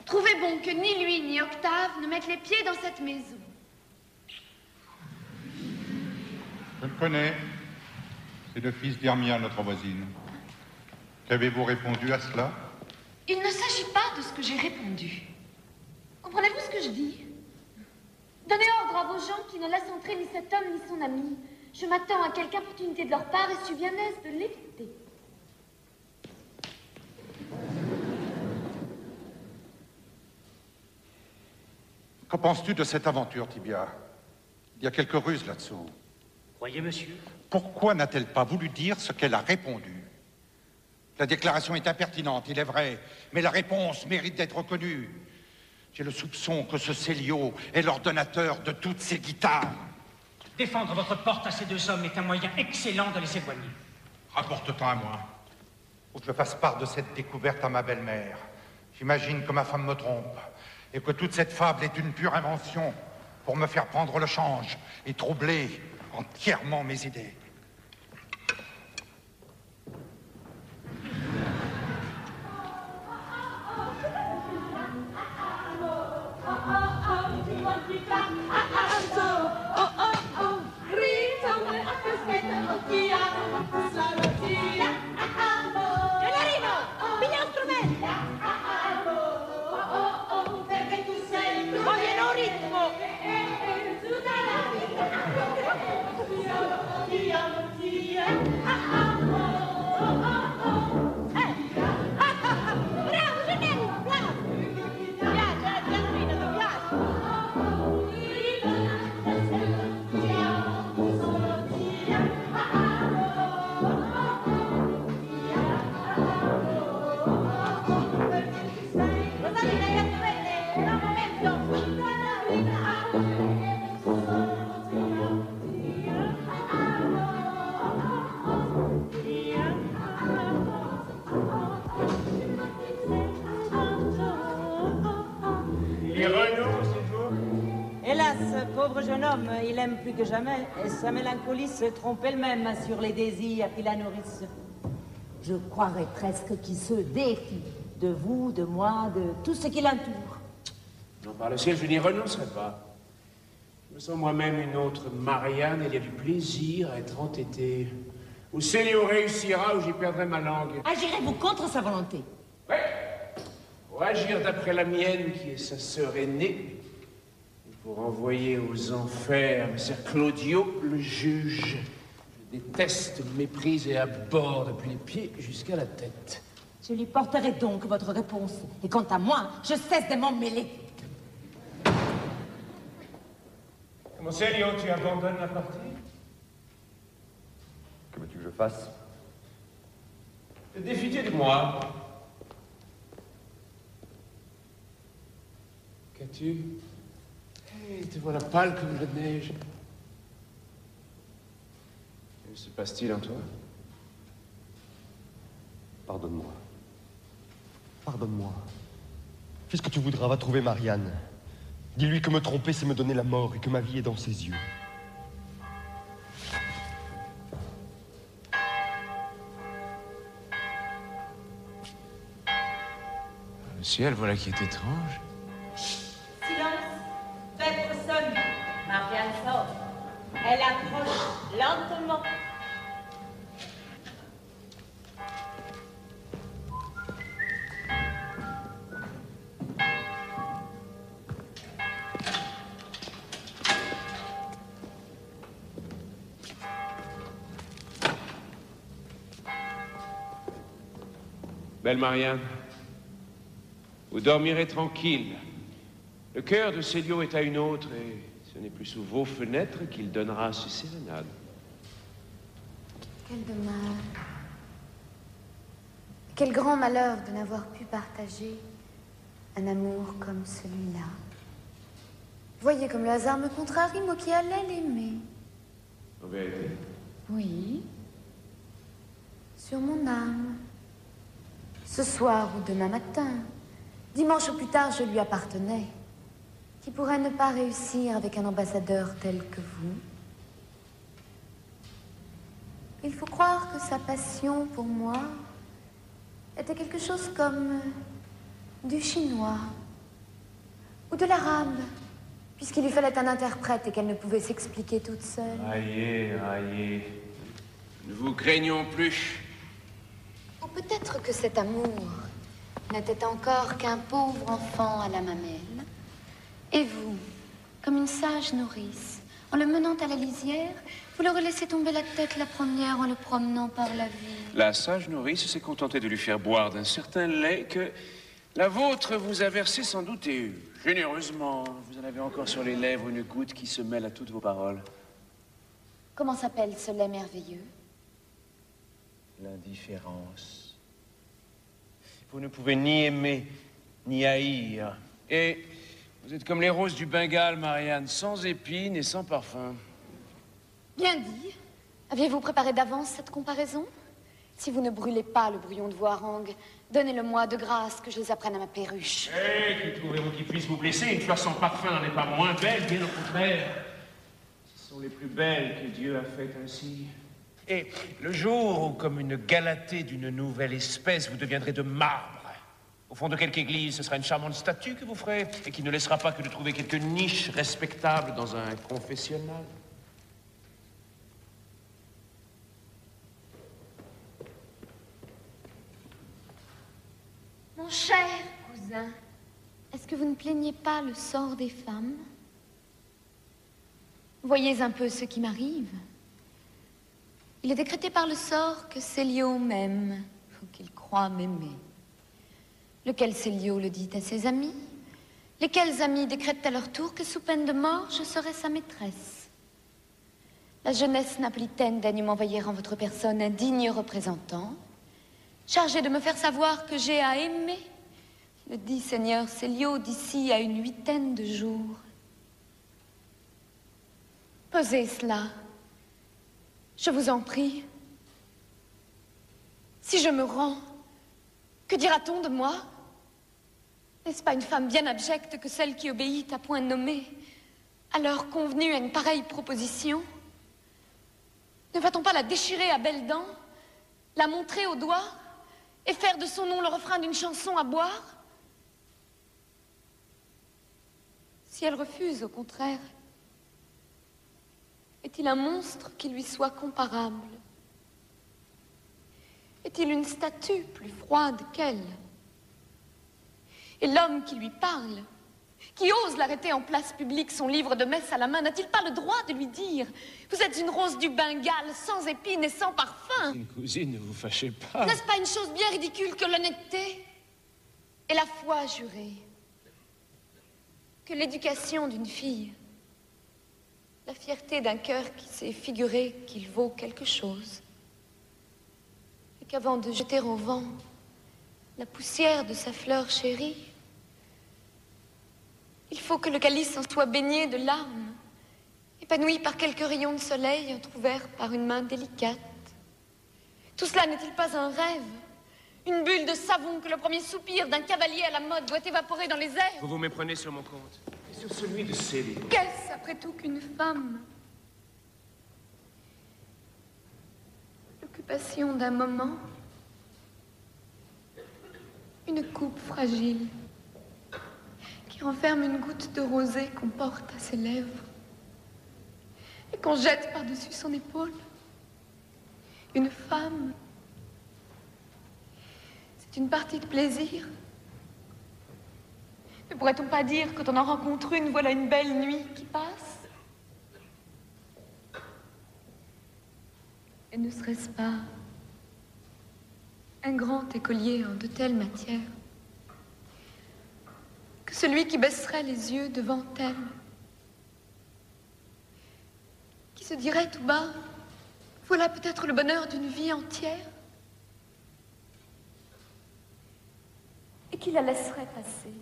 Trouvez bon que ni lui ni Octave ne mettent les pieds dans cette maison. Je le connais. C'est le fils d'Hermia, notre voisine. Qu'avez-vous répondu à cela? Il ne s'agit pas de ce que j'ai répondu. Comprenez-vous ce que je dis? Donnez ordre à vos gens qui ne laissent entrer ni cet homme ni son ami. Je m'attends à quelque opportunité de leur part et suis bien aise de l'éviter. Qu'en penses-tu de cette aventure, Tibia? Il y a quelques ruses là-dessous. Croyez, monsieur? Pourquoi n'a-t-elle pas voulu dire ce qu'elle a répondu? La déclaration est impertinente, il est vrai, mais la réponse mérite d'être reconnue. J'ai le soupçon que ce Célio est l'ordonnateur de toutes ces guitares. Défendre votre porte à ces deux hommes est un moyen excellent de les éloigner. Rapporte-t'en à moi. Faut que je fasse part de cette découverte à ma belle-mère. J'imagine que ma femme me trompe et que toute cette fable est une pure invention pour me faire prendre le change et troubler entièrement mes idées. Pauvre jeune homme, il aime plus que jamais, et sa mélancolie se trompe elle-même sur les désirs qui la nourrissent. Je croirais presque qu'il se défie de vous, de moi, de tout ce qui l'entoure. Non, par le ciel, je n'y renoncerai pas. Je me sens moi-même une autre Marianne, et il y a du plaisir à être entêté. Ou Célio réussira, ou j'y perdrai ma langue. Agirez-vous contre sa volonté? Ouais. Pour agir d'après la mienne, qui est sa sœur aînée, pour envoyer aux enfers M. Claudio, le juge. Je déteste, le méprise et aborde depuis les pieds jusqu'à la tête. Je lui porterai donc votre réponse. Et quant à moi, je cesse de m'en mêler. Comment Célio, tu abandonnes la partie? Que veux-tu que je fasse? Te défier de moi. Qu'as-tu? Hey, te voilà pâle comme la neige. Que se passe-t-il en toi? Pardonne-moi. Pardonne-moi. Fais ce que tu voudras, va trouver Marianne. Dis-lui que me tromper, c'est me donner la mort et que ma vie est dans ses yeux. Le ciel, voilà qui est étrange. Silence. Faites sonne. Marianne sort. Elle approche lentement. Belle Marianne, vous dormirez tranquille. Le cœur de Célio est à une autre et ce n'est plus sous vos fenêtres qu'il donnera ses sérénades. Quel dommage. Quel grand malheur de n'avoir pu partager un amour comme celui-là. Voyez comme le hasard me contrarie, moi qui allais l'aimer. En vérité? Oui. Sur mon âme. Ce soir ou demain matin, dimanche au plus tard, je lui appartenais. Qui pourrait ne pas réussir avec un ambassadeur tel que vous? Il faut croire que sa passion pour moi était quelque chose comme du chinois ou de l'arabe, puisqu'il lui fallait un interprète et qu'elle ne pouvait s'expliquer toute seule. Aïe, aïe. Ne vous craignons plus. Ou peut-être que cet amour n'était encore qu'un pauvre enfant à la mamelle. Et vous, comme une sage nourrice, en le menant à la lisière, vous leur laissez tomber la tête la première en le promenant par la ville. La sage nourrice s'est contentée de lui faire boire d'un certain lait que la vôtre vous a versé sans doute et généreusement. Vous en avez encore sur les lèvres une goutte qui se mêle à toutes vos paroles. Comment s'appelle ce lait merveilleux? L'indifférence. Vous ne pouvez ni aimer, ni haïr. Et vous êtes comme les roses du Bengale, Marianne, sans épines et sans parfum. Bien dit. Aviez-vous préparé d'avance cette comparaison? Si vous ne brûlez pas le brouillon de vos harangues, donnez-le-moi de grâce que je les apprenne à ma perruche. Eh, qui trouvez-vous qui puisse vous blesser? Une fleur sans parfum n'en est pas moins belle, bien au contraire. Ce sont les plus belles que Dieu a faites ainsi. Et le jour où, comme une Galatée d'une nouvelle espèce, vous deviendrez de marbre, au fond de quelque église, ce sera une charmante statue que vous ferez, et qui ne laissera pas que de trouver quelques niches respectables dans un confessionnal. Mon cher cousin, est-ce que vous ne plaignez pas le sort des femmes? Voyez un peu ce qui m'arrive. Il est décrété par le sort que Célio m'aime, ou qu'il croit m'aimer. Lequel Célio le dit à ses amis, lesquels amis décrètent à leur tour que sous peine de mort, je serai sa maîtresse. La jeunesse napolitaine daigne m'envoyer en votre personne un digne représentant, chargé de me faire savoir que j'ai à aimer le dit Seigneur Célio d'ici à une 8aine de jours. Pesez cela. Je vous en prie. Si je me rends, que dira-t-on de moi? N'est-ce pas une femme bien abjecte que celle qui obéit à point nommé, à l'heure convenue à une pareille proposition? Ne va-t-on pas la déchirer à belles dents, la montrer au doigt, et faire de son nom le refrain d'une chanson à boire? Si elle refuse, au contraire, est-il un monstre qui lui soit comparable? Est-il une statue plus froide qu'elle? Et l'homme qui lui parle, qui ose l'arrêter en place publique, son livre de messe à la main, n'a-t-il pas le droit de lui dire « Vous êtes une rose du Bengale, sans épines et sans parfum » Cousine, ne vous fâchez pas. N'est-ce pas une chose bien ridicule que l'honnêteté et la foi jurée? Que l'éducation d'une fille, la fierté d'un cœur qui s'est figuré qu'il vaut quelque chose, et qu'avant de jeter au vent la poussière de sa fleur chérie, il faut que le calice en soit baigné de larmes, épanoui par quelques rayons de soleil entr'ouverts par une main délicate. Tout cela n'est-il pas un rêve, Une bulle de savon que le premier soupir d'un cavalier à la mode doit évaporer dans les airs. Vous vous méprenez sur mon compte. Et sur celui de Célie. Qu'est-ce, après tout, qu'une femme? L'occupation d'un moment. Une coupe fragile qui renferme une goutte de rosée qu'on porte à ses lèvres et qu'on jette par-dessus son épaule. Une femme. C'est une partie de plaisir. Ne pourrait-on pas dire, quand on en rencontre une, voilà une belle nuit qui passe? Et ne serait-ce pas un grand écolier en de telles matières que celui qui baisserait les yeux devant elle, qui se dirait tout bas, voilà peut-être le bonheur d'une vie entière, et qui la laisserait passer.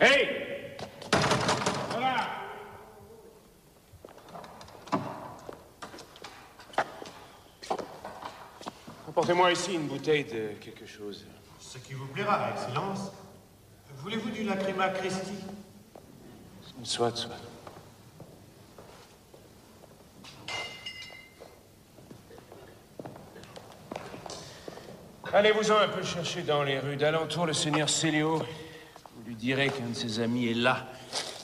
Hey! Voilà! Apportez-moi ici une bouteille de quelque chose. Ce qui vous plaira, Excellence. Voulez-vous du Lacrima Christi? Soit. Allez-vous-en un peu chercher dans les rues d'alentour le seigneur Célio. Vous lui direz qu'un de ses amis est là,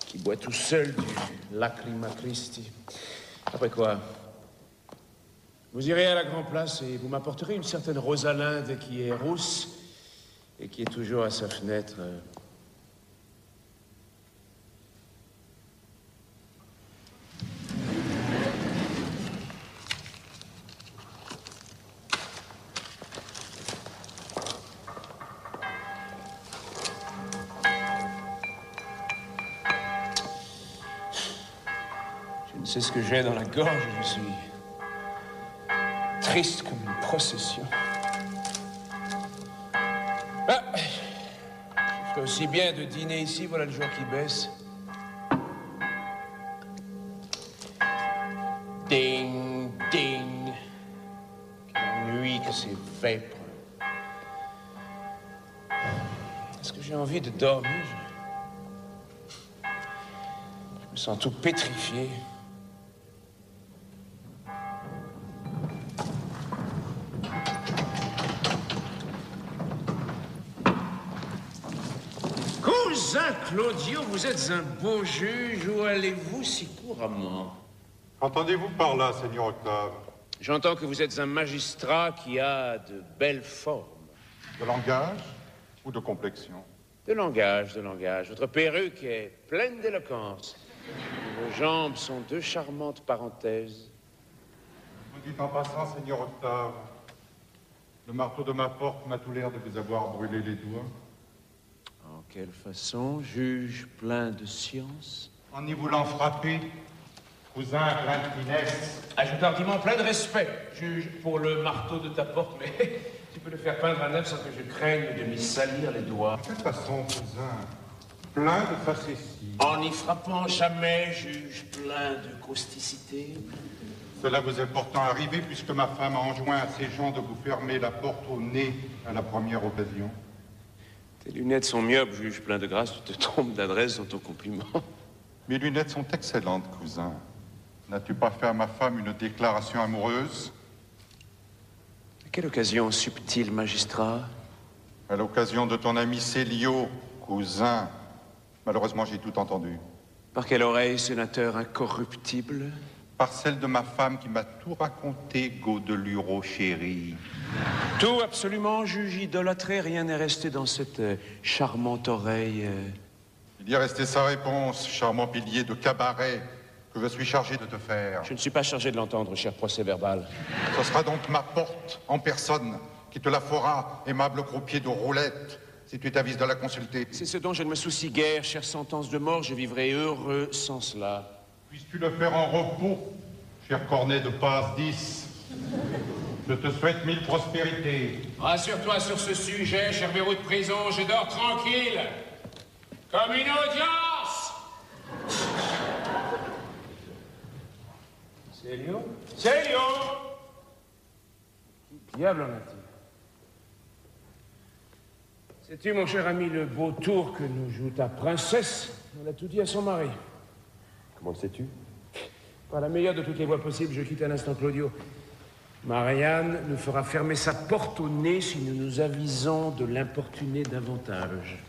qui boit tout seul du Lacrima Christi. Après quoi, vous irez à la Grand Place et vous m'apporterez une certaine Rosalinde qui est rousse et qui est toujours à sa fenêtre. C'est ce que j'ai dans la gorge, je suis triste comme une procession. Ah, je ferais aussi bien de dîner ici, voilà le jour qui baisse. Ding, ding. Quelle nuit que ces vêpres. Est-ce que j'ai envie de dormir? Je me sens tout pétrifié. Claudio, vous êtes un beau juge. Où allez-vous si couramment? Qu'entendez-vous par là, Seigneur Octave? J'entends que vous êtes un magistrat qui a de belles formes. De langage ou de complexion? De langage. Votre perruque est pleine d'éloquence. Vos jambes sont deux charmantes parenthèses. Vous dites en passant, Seigneur Octave, le marteau de ma porte m'a tout l'air de vous avoir brûlé les doigts. En quelle façon, juge plein de science? En y voulant frapper, cousin plein de finesse. Ajoute argument plein de respect, juge, pour le marteau de ta porte, mais tu peux le faire peindre à neuf sans que je craigne de m'y salir les doigts. De quelle façon, cousin? Plein de facéties. En y frappant jamais, juge, plein de causticité. Cela vous est pourtant arrivé puisque ma femme a enjoint à ses gens de vous fermer la porte au nez à la première occasion. Tes lunettes sont myopes, juge plein de grâce, tu te trompes d'adresse dans ton compliment. Mes lunettes sont excellentes, cousin. N'as-tu pas fait à ma femme une déclaration amoureuse? À quelle occasion, subtil magistrat? À l'occasion de ton ami Célio, cousin. Malheureusement, j'ai tout entendu. Par quelle oreille, sénateur incorruptible? Par celle de ma femme qui m'a tout raconté, Godeluro chéri. Tout, absolument, juge idolâtré. Rien n'est resté dans cette charmante oreille. Il y a resté sa réponse, charmant pilier de cabaret, que je suis chargé de te faire. Je ne suis pas chargé de l'entendre, cher procès-verbal. Ce sera donc ma porte, en personne, qui te la fera, aimable croupier de roulette, si tu t'avises de la consulter. C'est ce dont je ne me soucie guère, chère sentence de mort. Je vivrai heureux sans cela. Puisses-tu le faire en repos, cher cornet de passe 10? Je te souhaite 1000 prospérités. Rassure-toi sur ce sujet, cher verrou de prison, je dors tranquille. Comme une audience. Célio? Célio! Qui diable en a-t-il? Sais-tu, mon cher ami, le beau tour que nous joue ta princesse? Elle a tout dit à son mari. Comment le sais-tu? Par la meilleure de toutes les voies possibles, je quitte à l'instant Claudio. Marianne nous fera fermer sa porte au nez si nous nous avisons de l'importuner davantage.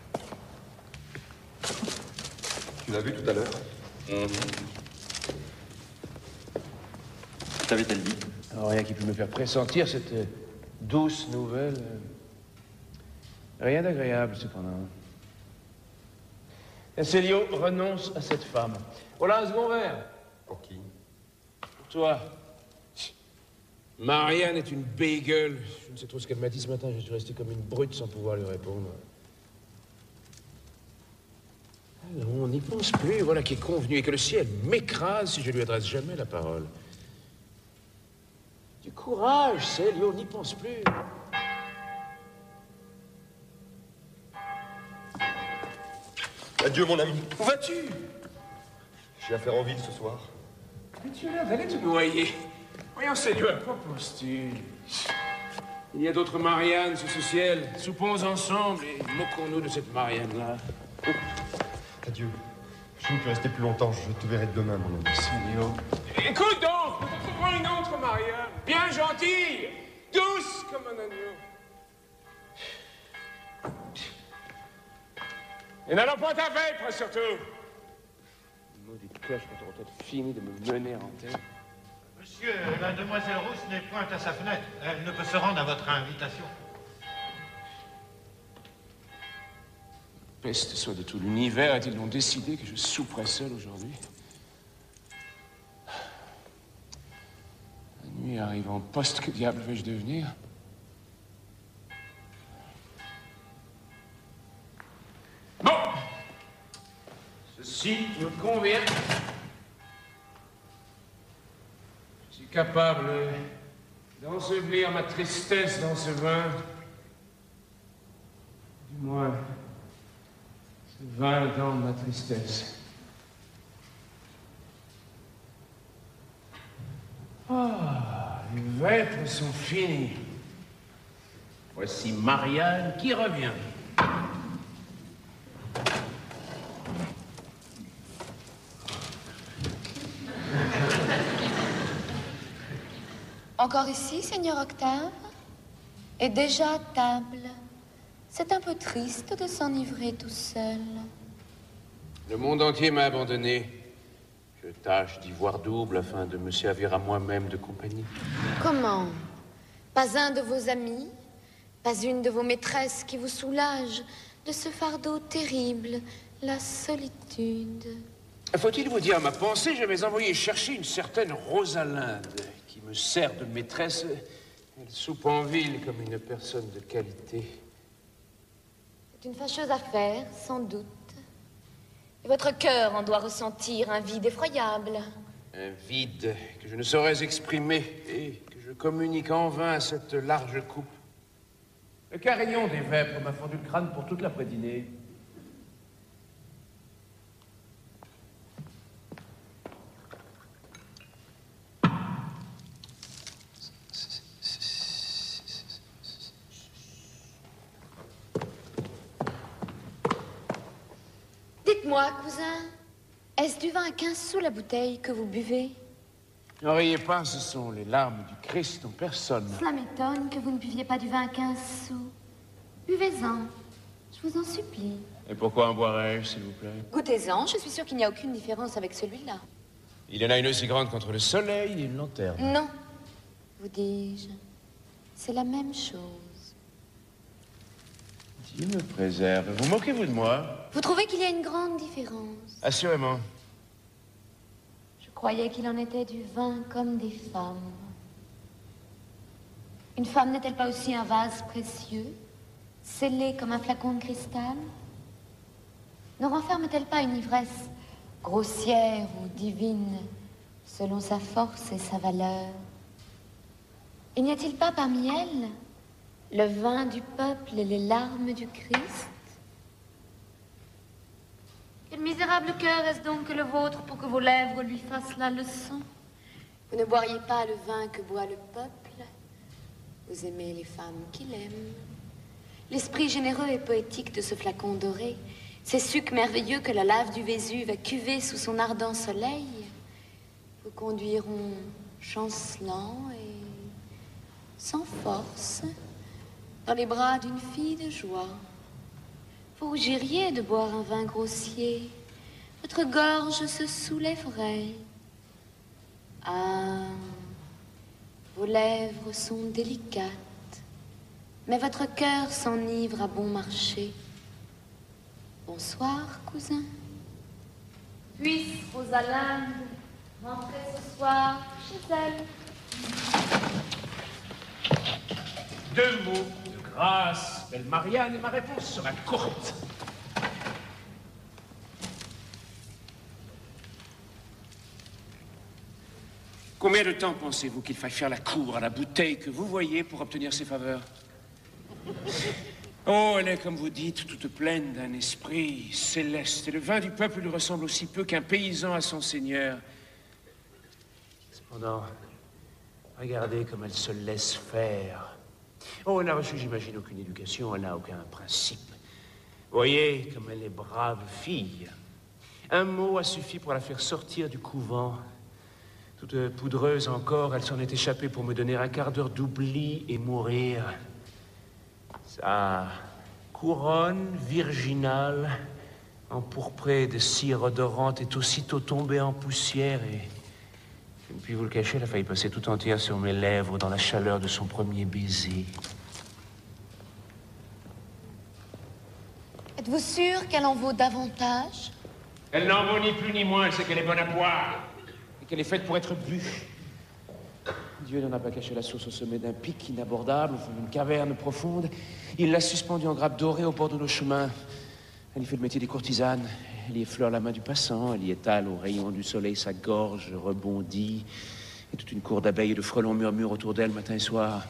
Tu l'as vu tout à l'heure? T'avait-elle dit? Alors, rien qui peut me faire pressentir cette douce nouvelle. Rien d'agréable, cependant. Célio renonce à cette femme. Voilà un second verre. Pour qui? Pour toi. Marianne est une bagel. Je ne sais trop ce qu'elle m'a dit ce matin. Je suis resté comme une brute sans pouvoir lui répondre. Alors, on n'y pense plus. Voilà qui est convenu. Et que le ciel m'écrase si je lui adresse jamais la parole. Du courage, Célio, on n'y pense plus. Adieu, mon ami. Où vas-tu? J'ai affaire en ville ce soir. Mais tu as l'air d'aller te noyer. Voyons, Célio, à quoi penses-tu? Il y a d'autres Mariannes sous ce ciel. Soupons ensemble et moquons-nous de cette Marianne-là. Adieu. Je ne peux rester plus longtemps. Je te verrai demain, mon ami. Célio. Écoute donc, nous trouverons une autre Marianne. Bien gentille, douce comme un agneau. Et n'allons pas ta vêpre, surtout. Maudite cloche quand on aura peut-être fini de me mener en tête. Monsieur, la demoiselle Rousse n'est point à sa fenêtre. Elle ne peut se rendre à votre invitation. Peste soit de tout l'univers, a-t-il donc décidé que je souperais seul aujourd'hui? La nuit arrive en poste, que diable vais-je devenir? Bon! Ceci me convient. Je suis capable d'ensevelir ma tristesse dans ce vin. Du moins, ce vin dans ma tristesse. Ah, les vêpres sont finies. Voici Marianne qui revient. Encore ici, Seigneur Octave? Et déjà à table. C'est un peu triste de s'enivrer tout seul. Le monde entier m'a abandonné. Je tâche d'y voir double afin de me servir à moi-même de compagnie. Comment? Pas un de vos amis? Pas une de vos maîtresses qui vous soulage de ce fardeau terrible, la solitude? Faut-il vous dire ma pensée? Je vais envoyer chercher une certaine Rosalinde qui me sert de maîtresse. Elle soupe en ville comme une personne de qualité. C'est une fâcheuse affaire, sans doute. Et votre cœur en doit ressentir un vide effroyable. Un vide que je ne saurais exprimer et que je communique en vain à cette large coupe. Le carillon des vêpres m'a fendu le crâne pour toute l'après-dînée. Dites-moi, cousin, est-ce du vin à 15 sous la bouteille que vous buvez? Ne riez pas, ce sont les larmes du Christ en personne. Cela m'étonne que vous ne buviez pas du vin à 15 sous. Buvez-en, je vous en supplie. Et pourquoi en boirais-je, s'il vous plaît? Goûtez-en, je suis sûre qu'il n'y a aucune différence avec celui-là. Il y en a une aussi grande qu'entre le soleil et une lanterne. Non, vous dis-je. C'est la même chose. Dieu me préserve. Vous moquez-vous de moi? Vous trouvez qu'il y a une grande différence? Assurément. Je croyais qu'il en était du vin comme des femmes. Une femme n'est-elle pas aussi un vase précieux, scellé comme un flacon de cristal? Ne renferme-t-elle pas une ivresse grossière ou divine, selon sa force et sa valeur? Et n'y a-t-il pas parmi elles le vin du peuple et les larmes du Christ? Quel misérable cœur est-ce donc que le vôtre pour que vos lèvres lui fassent la leçon? Vous ne boiriez pas le vin que boit le peuple. Vous aimez les femmes qu'il aime. L'esprit généreux et poétique de ce flacon doré, ces sucs merveilleux que la lave du Vésuve a cuvés sous son ardent soleil, vous conduiront chancelant et sans force dans les bras d'une fille de joie. Vous rougiriez de boire un vin grossier, votre gorge se soulèverait. Ah, vos lèvres sont délicates, mais votre cœur s'enivre à bon marché. Bonsoir, cousin. Puisse Rosalinde rentrer ce soir chez elle. 2 mots de grâce, belle Marianne, et ma réponse sera courte. Combien de temps pensez-vous qu'il faille faire la cour à la bouteille que vous voyez pour obtenir ses faveurs? Oh, elle est, comme vous dites, toute pleine d'un esprit céleste. Et le vin du peuple lui ressemble aussi peu qu'un paysan à son seigneur. Cependant, regardez comme elle se laisse faire. Oh, elle n'a reçu, j'imagine, aucune éducation, elle n'a aucun principe. Voyez comme elle est brave fille. Un mot a suffi pour la faire sortir du couvent. Toute poudreuse encore, elle s'en est échappée pour me donner un quart d'heure d'oubli et mourir. Sa couronne virginale, empourprée de cire odorante, est aussitôt tombée en poussière et, je ne puis vous le cacher, elle a failli passer tout entière sur mes lèvres dans la chaleur de son premier baiser. Êtes-vous sûr qu'elle en vaut davantage? Elle n'en vaut ni plus ni moins, c'est qu'elle est bonne à boire et qu'elle est faite pour être bue. Dieu n'en a pas caché la source au sommet d'un pic inabordable, au fond d'une caverne profonde. Il l'a suspendue en grappe dorée au bord de nos chemins. Elle y fait le métier des courtisanes. Elle y effleure la main du passant. Elle y étale au rayon du soleil sa gorge rebondie. Et toute une cour d'abeilles et de frelons murmure autour d'elle matin et soir.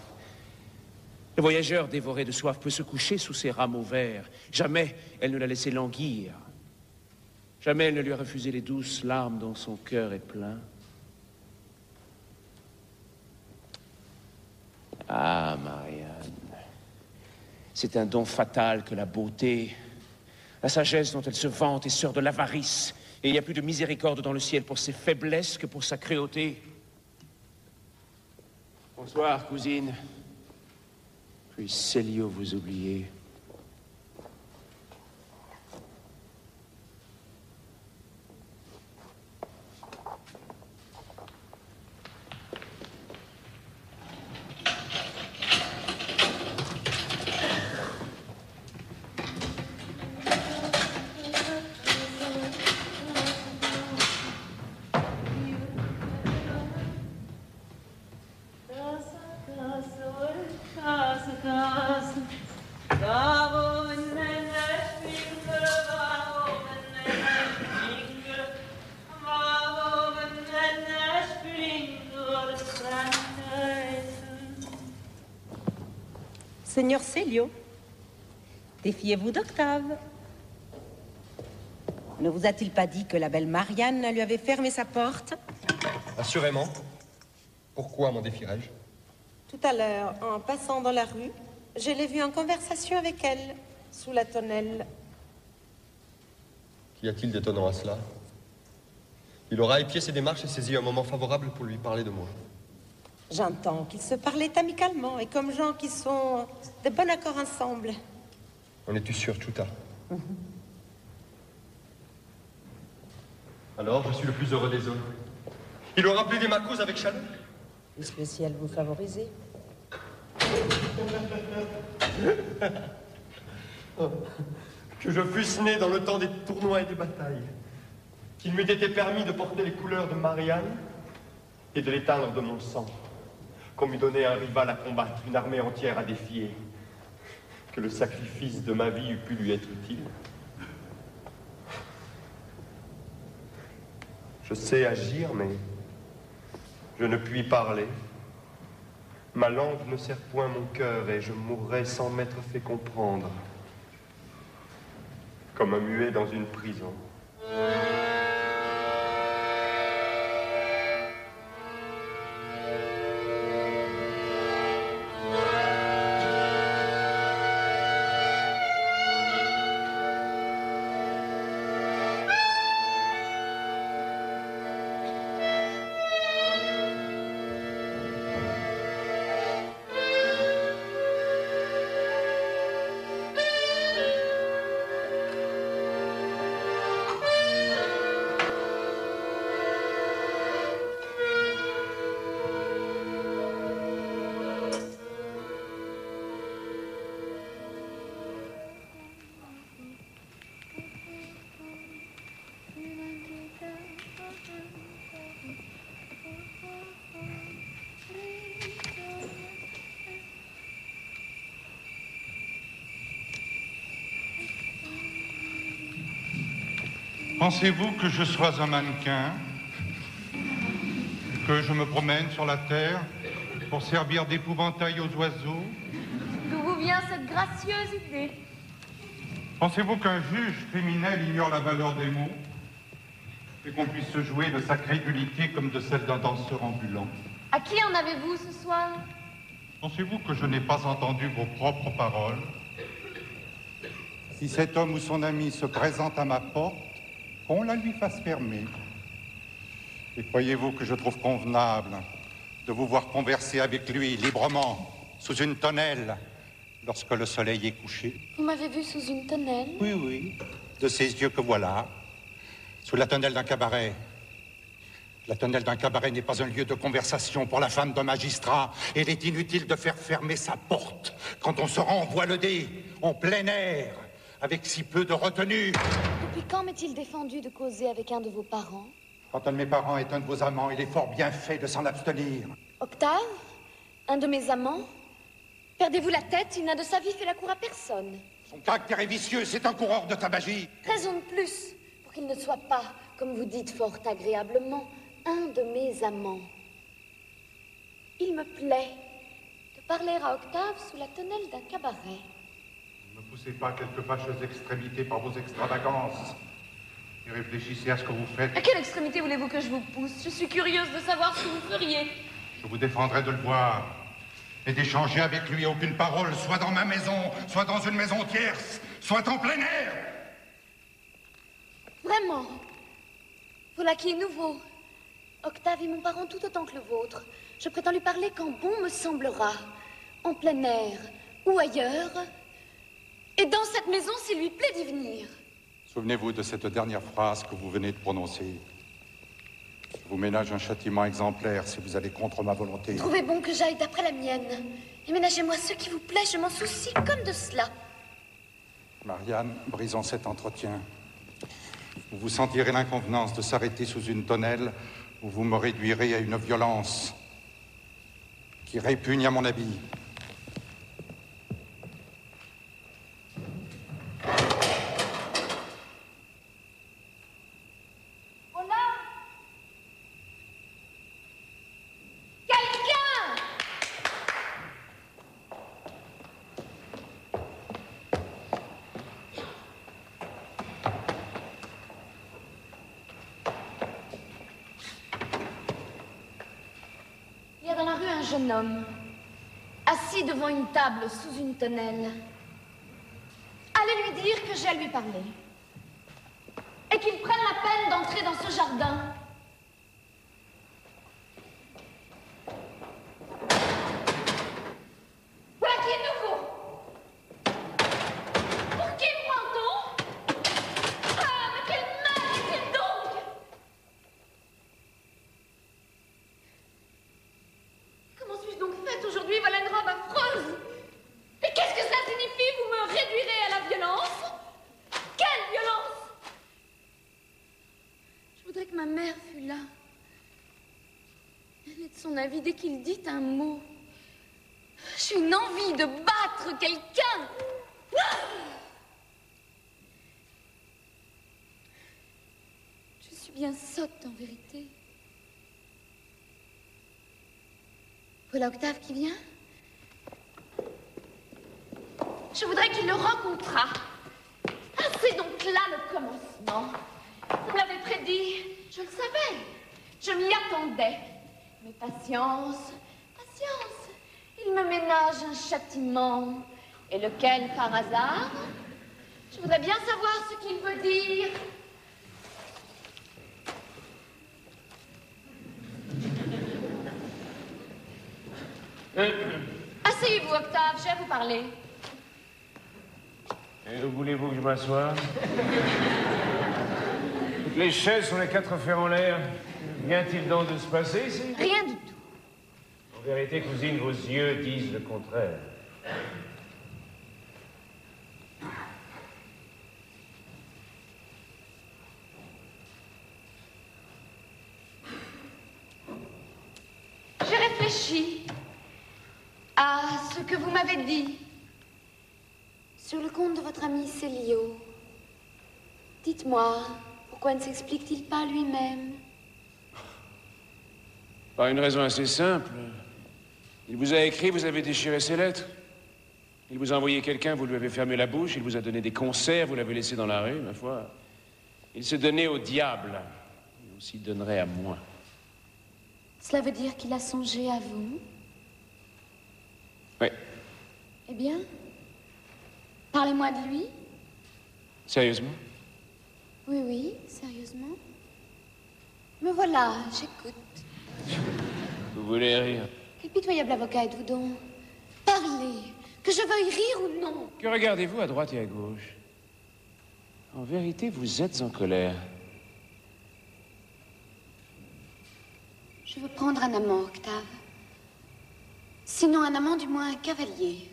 Le voyageur dévoré de soif peut se coucher sous ses rameaux verts. Jamais elle ne l'a laissé languir. Jamais elle ne lui a refusé les douces larmes dont son cœur est plein. Ah, Marianne, c'est un don fatal que la beauté. La sagesse dont elle se vante est sœur de l'avarice. Et il n'y a plus de miséricorde dans le ciel pour ses faiblesses que pour sa cruauté. Bonsoir, cousine. Puis Célio vous oublier. Seigneur Célio, défiez-vous d'Octave. Ne vous a-t-il pas dit que la belle Marianne lui avait fermé sa porte? Assurément. Pourquoi m'en défierais-je? Tout à l'heure, en passant dans la rue, je l'ai vue en conversation avec elle, sous la tonnelle. Qu'y a-t-il d'étonnant à cela? Il aura épié ses démarches et saisi un moment favorable pour lui parler de moi. J'entends qu'ils se parlaient amicalement et comme gens qui sont de bon accord ensemble. En es-tu sûr, Chuta? Alors, je suis le plus heureux des hommes. Il aura plaidé ma cause avec chaleur. Est-ce le ciel vous favorisez? Que je fusse né dans le temps des tournois et des batailles. Qu'il m'eût été permis de porter les couleurs de Marianne et de l'éteindre de mon sang. Qu'on m'eût donné un rival à combattre, une armée entière à défier. Que le sacrifice de ma vie eût pu lui être utile. Je sais agir, mais je ne puis parler. Ma langue ne sert point mon cœur et je mourrai sans m'être fait comprendre. Comme un muet dans une prison. Pensez-vous que je sois un mannequin, que je me promène sur la terre pour servir d'épouvantail aux oiseaux? D'où vous vient cette gracieuse idée? Pensez-vous qu'un juge criminel ignore la valeur des mots et qu'on puisse se jouer de sa crédulité comme de celle d'un danseur ambulant? À qui en avez-vous ce soir? Pensez-vous que je n'ai pas entendu vos propres paroles? Si cet homme ou son ami se présente à ma porte, qu'on la lui fasse fermer. Et croyez-vous que je trouve convenable de vous voir converser avec lui librement, sous une tonnelle, lorsque le soleil est couché? Vous m'avez vu sous une tonnelle? Oui, oui, de ces yeux que voilà, sous la tonnelle d'un cabaret. La tonnelle d'un cabaret n'est pas un lieu de conversation pour la femme d'un magistrat. Et il est inutile de faire fermer sa porte quand on se rend voiledé, en plein air, avec si peu de retenue. Depuis quand m'est-il défendu de causer avec un de vos parents? Quand un de mes parents est un de vos amants, il est fort bien fait de s'en abstenir. Octave? Un de mes amants? Perdez-vous la tête? Il n'a de sa vie fait la cour à personne. Son caractère est vicieux, c'est un coureur de tabagie. Raison de plus pour qu'il ne soit pas, comme vous dites fort agréablement, un de mes amants. Il me plaît de parler à Octave sous la tonnelle d'un cabaret. Ne poussez pas quelques fâcheuses extrémités par vos extravagances. Et réfléchissez à ce que vous faites. À quelle extrémité voulez-vous que je vous pousse? Je suis curieuse de savoir ce que vous feriez. Je vous défendrai de le voir et d'échanger avec lui aucune parole, soit dans ma maison, soit dans une maison tierce, soit en plein air. Vraiment? Voilà qui est nouveau. Octave est mon parent tout autant que le vôtre. Je prétends lui parler quand bon me semblera, en plein air ou ailleurs, et dans cette maison s'il lui plaît d'y venir. Souvenez-vous de cette dernière phrase que vous venez de prononcer. Je vous ménage un châtiment exemplaire si vous allez contre ma volonté. Trouvez bon que j'aille d'après la mienne. Et ménagez-moi ce qui vous plaît, je m'en soucie comme de cela. Marianne, brisons cet entretien. Vous vous sentirez l'inconvenance de s'arrêter sous une tonnelle où vous me réduirez à une violence qui répugne à mon habit. Jeune homme, assis devant une table sous une tonnelle. Allez lui dire que j'ai à lui parler. Et qu'il prenne la peine d'entrer dans ce jardin. Voilà qui est nouveau. Pour qui me prend-on? Ah, mais quel mal est-il donc? Comment suis-je donc faite aujourd'hui? Voilà une robe affreuse. Et qu'est-ce que cela signifie? Vous me réduirez à la violence? Quelle violence? Je voudrais que ma mère fût là. Elle est de son avis dès qu'il dit un mot. J'ai une envie de battre quelqu'un. Je suis bien sotte en vérité. Voilà Octave qui vient. Je voudrais qu'il le rencontrât. Ah, c'est donc là le commencement. Vous me l'avez prédit. Je le savais. Je m'y attendais. Mais patience, patience. Il me ménage un châtiment. Et lequel par hasard? Je voudrais bien savoir ce qu'il veut dire. Asseyez-vous, Octave, j'ai à vous parler. Et où voulez-vous que je m'assoie? Toutes les chaises sont les quatre fers en l'air. Vient-il donc de se passer ici? Rien du tout. En vérité, cousine, vos yeux disent le contraire. J'ai réfléchi à ce que vous m'avez dit sur le compte de votre ami Célio. Dites-moi, pourquoi ne s'explique-t-il pas lui-même? Par une raison assez simple. Il vous a écrit, vous avez déchiré ses lettres. Il vous a envoyé quelqu'un, vous lui avez fermé la bouche, il vous a donné des concerts, vous l'avez laissé dans la rue, ma foi. Il se donnait au diable. Il s'y donnerait à moi. Cela veut dire qu'il a songé à vous? Oui. Eh bien, parlez-moi de lui. Sérieusement? Oui, oui, sérieusement. Me voilà, j'écoute. Vous voulez rire? Quel pitoyable avocat êtes-vous donc? Parlez, que je veuille rire ou non. Que regardez-vous à droite et à gauche? En vérité, vous êtes en colère. Je veux prendre un amant, Octave. Sinon un amant, du moins un cavalier.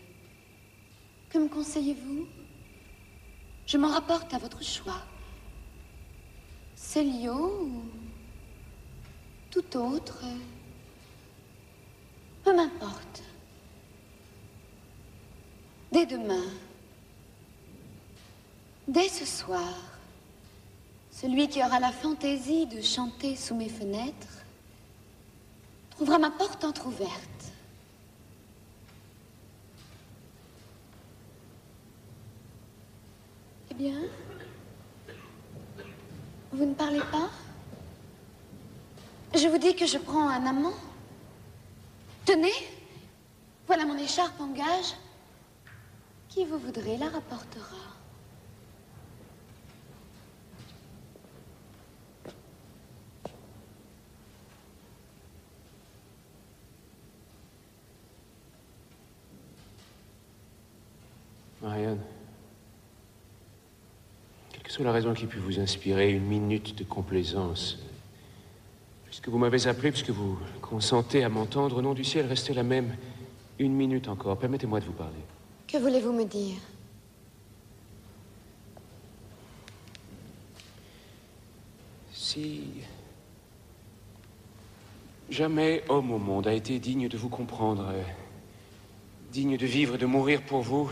Que me conseillez-vous? Je m'en rapporte à votre choix. Célio ou tout autre? Peu m'importe. Dès demain, dès ce soir, celui qui aura la fantaisie de chanter sous mes fenêtres trouvera ma porte entr'ouverte. Eh bien, vous ne parlez pas? Je vous dis que je prends un amant. Tenez, voilà mon écharpe en gage. Qui vous voudrez la rapportera. Marianne, quelle que soit la raison qui ait pu vous inspirer une minute de complaisance, puisque vous m'avez appelé, puisque vous consentez à m'entendre, au nom du ciel, restez la même. Une minute encore, permettez-moi de vous parler. Que voulez-vous me dire? Si jamais homme au monde a été digne de vous comprendre, digne de vivre et de mourir pour vous,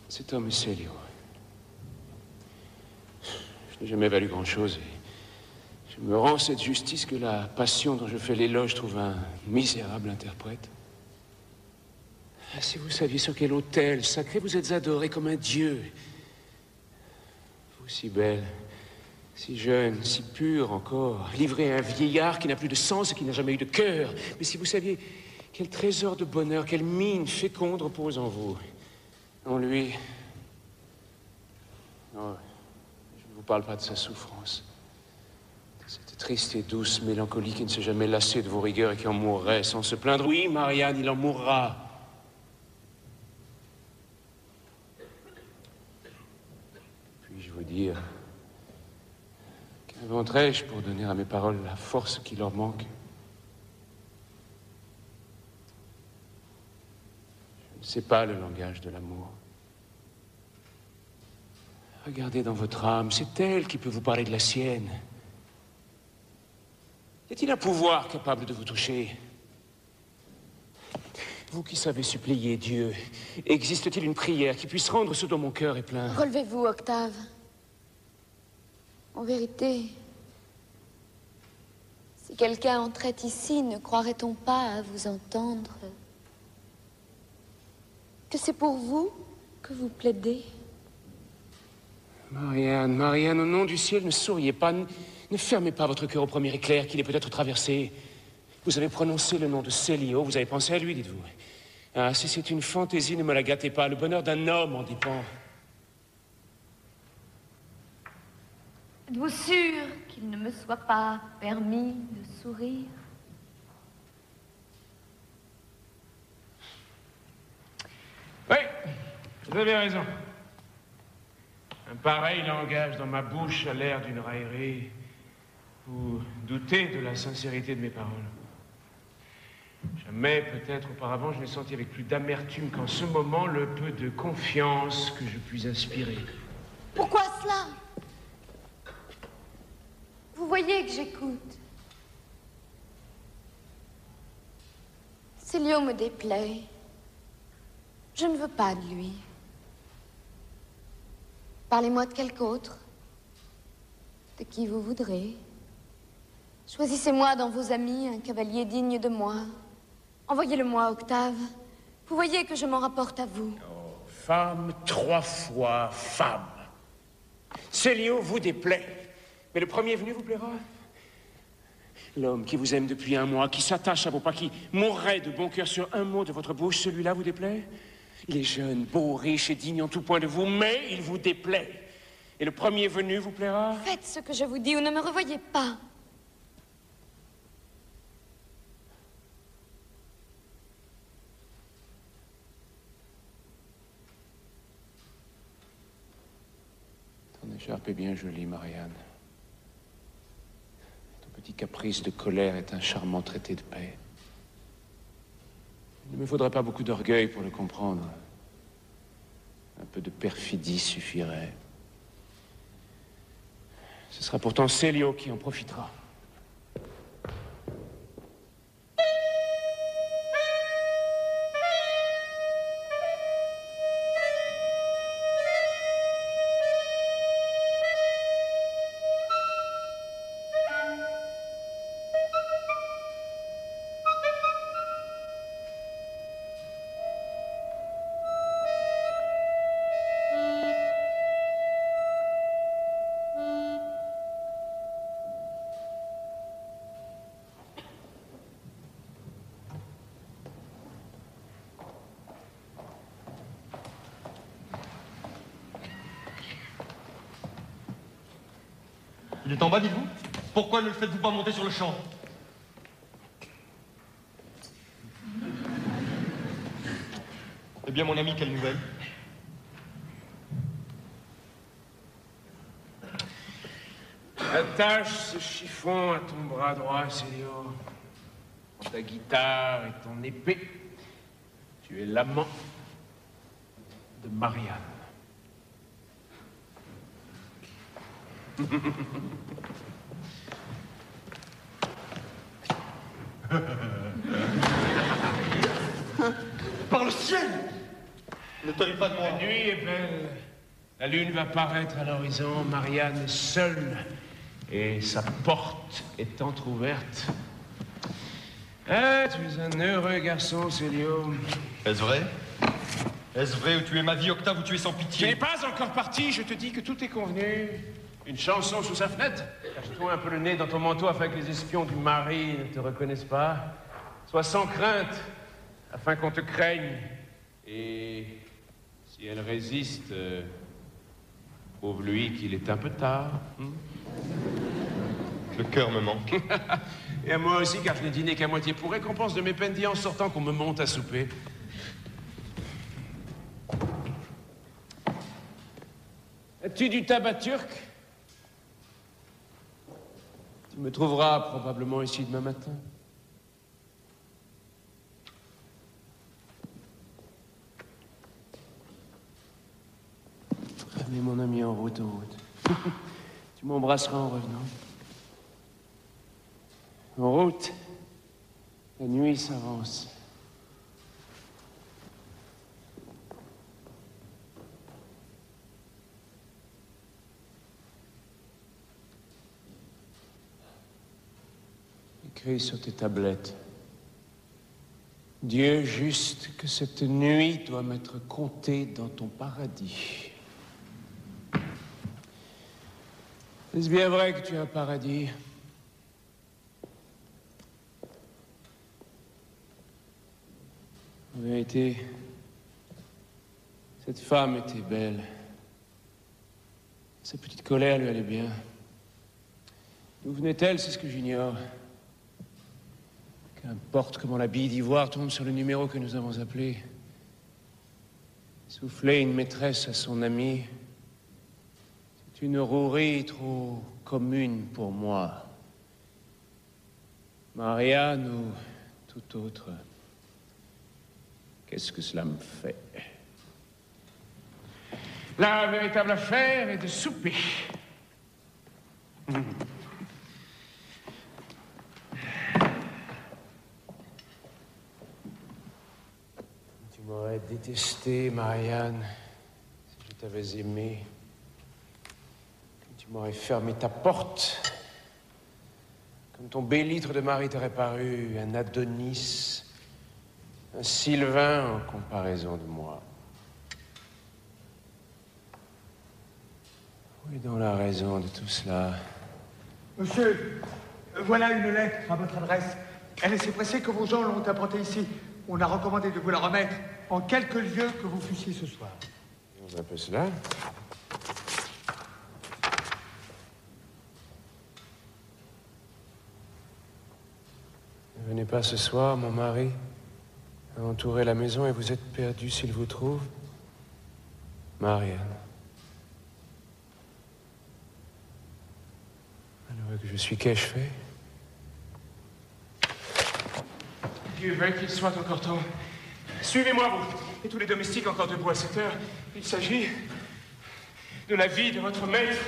cet homme est Célio. Je n'ai jamais valu grand-chose et je me rends cette justice que la passion dont je fais l'éloge trouve un misérable interprète. Ah, si vous saviez sur quel autel sacré vous êtes adoré comme un dieu. Vous si belle, si jeune, si pure encore, livrée à un vieillard qui n'a plus de sens et qui n'a jamais eu de cœur. Mais si vous saviez quel trésor de bonheur, quelle mine féconde repose en vous. En lui. Non, je ne vous parle pas de sa souffrance. De cette triste et douce mélancolie qui ne s'est jamais lassée de vos rigueurs et qui en mourrait sans se plaindre. Oui, Marianne, il en mourra. Puis-je vous dire, qu'inventerais-je pour donner à mes paroles la force qui leur manque? Je ne sais pas le langage de l'amour. Regardez dans votre âme, c'est elle qui peut vous parler de la sienne. Y a-t-il un pouvoir capable de vous toucher? Vous qui savez supplier Dieu, existe-t-il une prière qui puisse rendre ce dont mon cœur est plein? Relevez-vous, Octave. En vérité, Si quelqu'un entrait ici, ne croirait-on pas à vous entendre que c'est pour vous que vous plaidez? Marianne, Marianne, au nom du ciel, ne souriez pas. Ne fermez pas votre cœur au premier éclair qu'il est peut-être traversé. Vous avez prononcé le nom de Célio, vous avez pensé à lui, dites-vous. Ah, si c'est une fantaisie, ne me la gâtez pas. Le bonheur d'un homme en dépend. Êtes-vous sûr qu'il ne me soit pas permis de sourire? Oui, vous avez raison. Un pareil langage dans ma bouche a l'air d'une raillerie. Vous doutez de la sincérité de mes paroles. Jamais, peut-être auparavant, je n'ai senti avec plus d'amertume qu'en ce moment le peu de confiance que je puis inspirer. Pourquoi cela? Vous voyez que j'écoute. Célio me déplaît. Je ne veux pas de lui. Parlez-moi de quelque autre. De qui vous voudrez. Choisissez-moi dans vos amis un cavalier digne de moi. Envoyez-le-moi, Octave. Vous voyez que je m'en rapporte à vous. Oh, femme, 3 fois femme. Célio vous déplaît. Mais le premier venu vous plaira. L'homme qui vous aime depuis 1 mois, qui s'attache à vos pas, qui mourrait de bon cœur sur un mot de votre bouche, celui-là vous déplaît? Il est jeune, beau, riche et digne en tout point de vous, mais il vous déplaît. Et le premier venu vous plaira? Faites ce que je vous dis ou ne me revoyez pas. Ton écharpe est bien jolie, Marianne. Ton petit caprice de colère est un charmant traité de paix. Il ne me faudrait pas beaucoup d'orgueil pour le comprendre. Un peu de perfidie suffirait. Ce sera pourtant Célio qui en profitera. Il est en bas, dites-vous? Pourquoi ne le faites-vous pas monter sur le champ? Eh bien, mon ami, quelle nouvelle? Attache ce chiffon à ton bras droit, Célio. Prends ta guitare et ton épée. Tu es l'amant de Marianne. Par le ciel! Ne te ris pas de moi. La nuit est belle. La lune va paraître à l'horizon. Marianne est seule. Et sa porte est entr'ouverte. Ah, tu es un heureux garçon, Célio. Est-ce vrai? Est-ce vrai où tu es ma vie, Octave, où tu es sans Tu pitié? n'es pas encore parti, je te dis que tout est convenu. Une chanson sous sa fenêtre. Cache-toi un peu le nez dans ton manteau afin que les espions du mari ne te reconnaissent pas. Sois sans crainte, afin qu'on te craigne. Et si elle résiste, prouve-lui qu'il est un peu tard. Le cœur me manque. Et à moi aussi, car je n'ai dîné qu'à moitié pour récompense de mes peines dit en sortant qu'on me monte à souper. As-tu du tabac turc? Tu me trouveras probablement ici demain matin. Mais mon ami, en route, en route. Tu m'embrasseras en revenant. En route. La nuit s'avance. écrit sur tes tablettes. Dieu juste que cette nuit doit m'être comptée dans ton paradis. Est-ce bien vrai que tu as un paradis? En vérité, cette femme était belle. Sa petite colère lui allait bien. D'où venait-elle, c'est ce que j'ignore. Qu'importe comment la bille d'ivoire tombe sur le numéro que nous avons appelé. Souffler une maîtresse à son ami, c'est une rouerie trop commune pour moi. Marianne ou tout autre, qu'est-ce que cela me fait? La véritable affaire est de souper. Tu m'aurais détesté, Marianne, si je t'avais aimé. Tu m'aurais fermé ta porte. Comme ton bélître de mari t'aurait paru un Adonis, un Sylvain en comparaison de moi. Où est donc la raison de tout cela? Monsieur, voilà une lettre à votre adresse. Elle est si pressée que vos gens l'ont apportée ici. On a recommandé de vous la remettre en quelque lieu que vous fussiez ce soir. On appelle cela? Ne venez pas ce soir, mon mari, à entourer la maison et vous êtes perdu s'il vous trouve. Marianne. Malheureux que je suis, qu'ai-je fait? Dieu veuille qu'il soit encore temps. Suivez-moi, vous, et tous les domestiques encore debout à cette heure. Il s'agit de la vie de votre maître.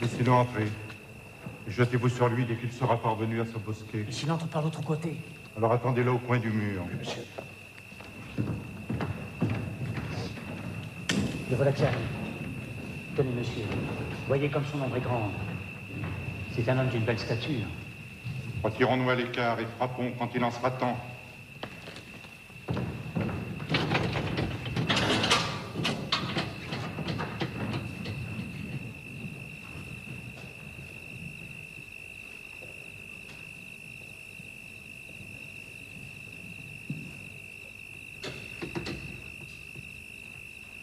Laissez-le entrer. Jetez-vous sur lui dès qu'il sera parvenu à s'embosquer. S'il entre par l'autre côté. Alors attendez-le au coin du mur. Oui, monsieur. Le voilà qui arrive. Tenez, monsieur. Voyez comme son ombre est grande. C'est un homme d'une belle stature. Retirons-nous à l'écart et frappons quand il en sera temps.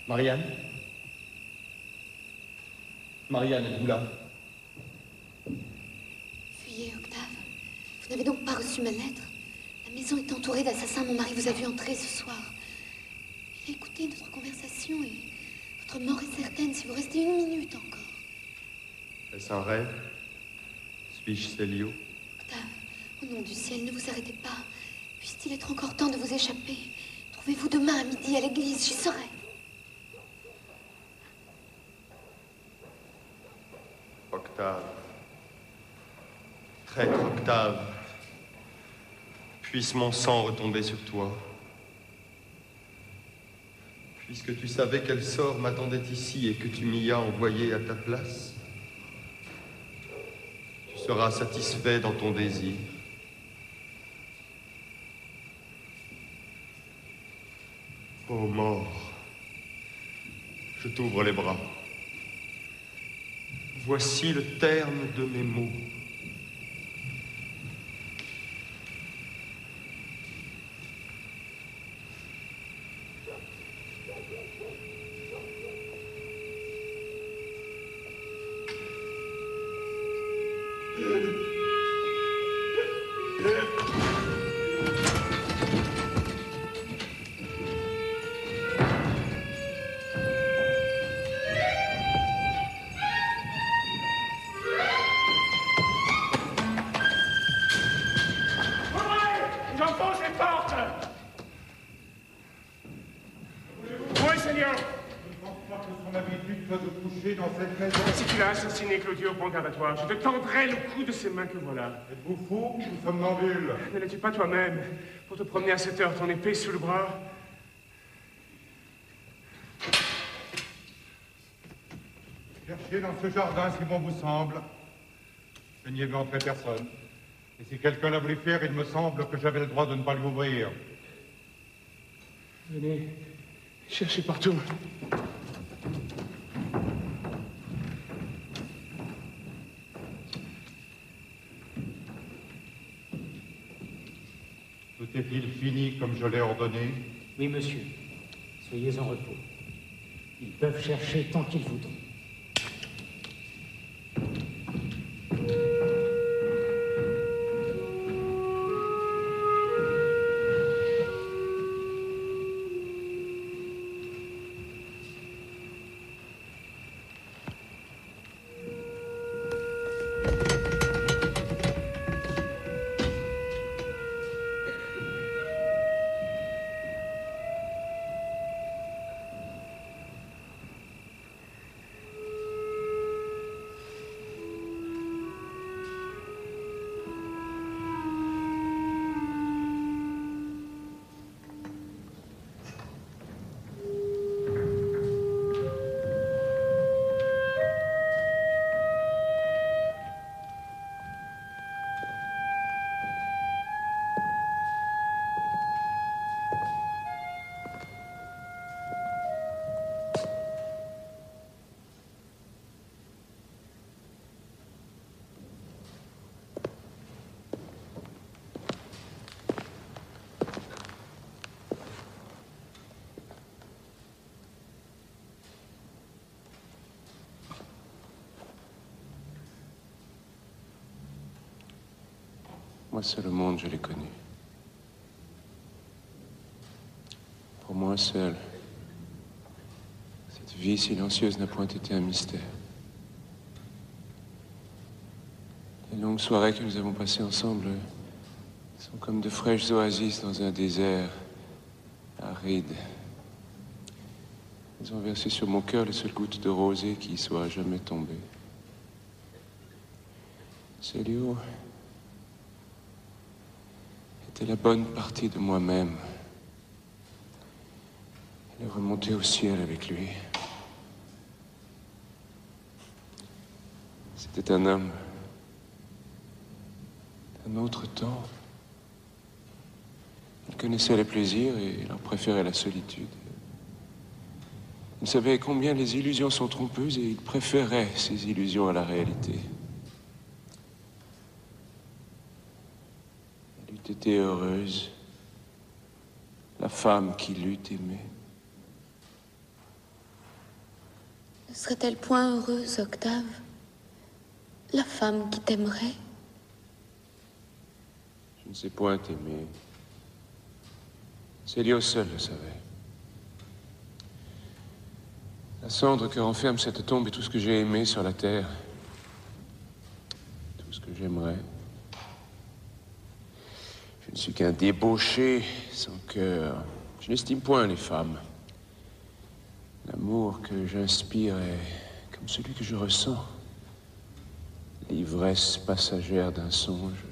Marianne? Marianne, êtes-vous là? Fuyez, Octave. Vous n'avez donc pas reçu ma lettre? La maison est entourée d'assassins. Mon mari vous a vu entrer ce soir. Il a écouté notre conversation et votre mort est certaine si vous restez une minute encore. Est-ce un rêve? Suis-je Célio? Octave, au nom du ciel, ne vous arrêtez pas. Puisse-t-il être encore temps de vous échapper? Trouvez-vous demain à midi à l'église, j'y serai. Octave. Traître Octave. Puisse mon sang retomber sur toi. Puisque tu savais quel sort m'attendait ici et que tu m'y as envoyé à ta place, tu seras satisfait dans ton désir. Ô mort, je t'ouvre les bras. Voici le terme de mes mots. Enfonce les portes! Oui, Seigneur! Je ne pense pas que son habitude soit de coucher dans cette maison. Si tu l'as assassiné, Claudio, au pont d'abattoir, je te tendrai le coup de ces mains que voilà. Êtes-vous fou ou somnambule? Ne l'es-tu pas toi-même pour te promener à cette heure, ton épée sous le bras? Cherchez dans ce jardin si bon vous semble. Je n'y ai vu entrer personne. Et si quelqu'un l'a voulu faire, il me semble que j'avais le droit de ne pas lui ouvrir. Venez, cherchez partout. Tout est-il fini comme je l'ai ordonné? Oui, monsieur. Soyez en repos. Ils peuvent chercher tant qu'ils voudront. Moi seul au monde, je l'ai connu. Pour moi seul, cette vie silencieuse n'a point été un mystère. Les longues soirées que nous avons passées ensemble sont comme de fraîches oasis dans un désert aride. Elles ont versé sur mon cœur les seules gouttes de rosée qui y soient jamais tombées. Célio était la bonne partie de moi-même. Elle est remontée au ciel avec lui. C'était un homme d'un autre temps. Il connaissait les plaisirs et il en préférait la solitude. Il savait combien les illusions sont trompeuses et il préférait ces illusions à la réalité. Elle eût été heureuse, la femme qui l'eût aimée. Ne serait-elle point heureuse, Octave? La femme qui t'aimerait? Je ne sais point aimer. Célio seul le savait. La cendre que renferme cette tombe est tout ce que j'ai aimé sur la terre. Tout ce que j'aimerais. Je ne suis qu'un débauché sans cœur. Je n'estime point les femmes. L'amour que j'inspire est comme celui que je ressens. L'ivresse passagère d'un songe.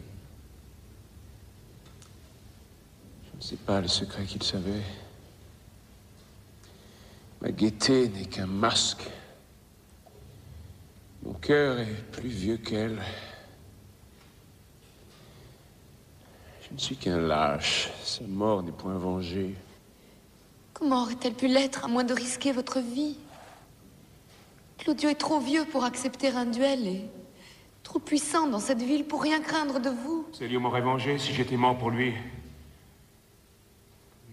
Je ne sais pas le secret qu'il savait. Ma gaieté n'est qu'un masque. Mon cœur est plus vieux qu'elle. Je ne suis qu'un lâche. Sa mort n'est point vengée. Comment aurait-elle pu l'être à moins de risquer votre vie? Claudio est trop vieux pour accepter un duel et trop puissant dans cette ville pour rien craindre de vous. Célio m'aurait vengé si j'étais mort pour lui.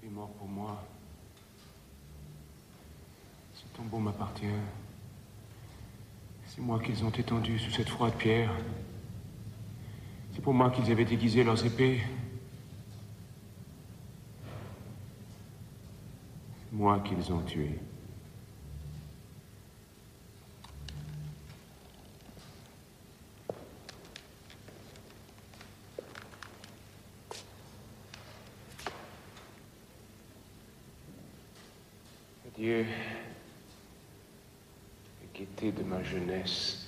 Il est mort pour moi. Ce tombeau m'appartient. C'est moi qu'ils ont étendu sous cette froide pierre. C'est pour moi qu'ils avaient déguisé leurs épées. C'est moi qu'ils ont tué. Adieu, la gaieté de ma jeunesse,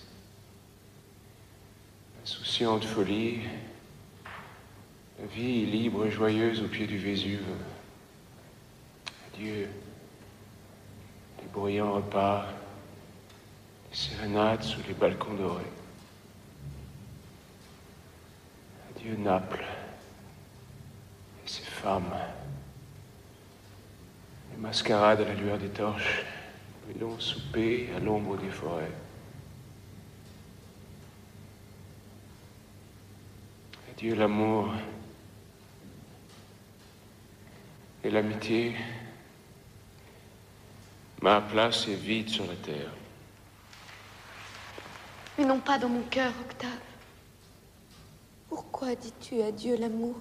insouciante folie, la vie libre et joyeuse au pied du Vésuve. Adieu, les bruyants repas, les sérénades sous les balcons dorés. Adieu Naples et ses femmes, les mascarades à la lueur des torches, les longs soupers à l'ombre des forêts. Adieu l'amour et l'amitié. Ma place est vide sur la terre. Mais non pas dans mon cœur, Octave. Pourquoi dis-tu adieu l'amour?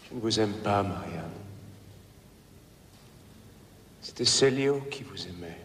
Je ne vous aime pas, Marianne. C'était Célio qui vous aimait.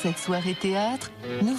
Cette soirée théâtre, nous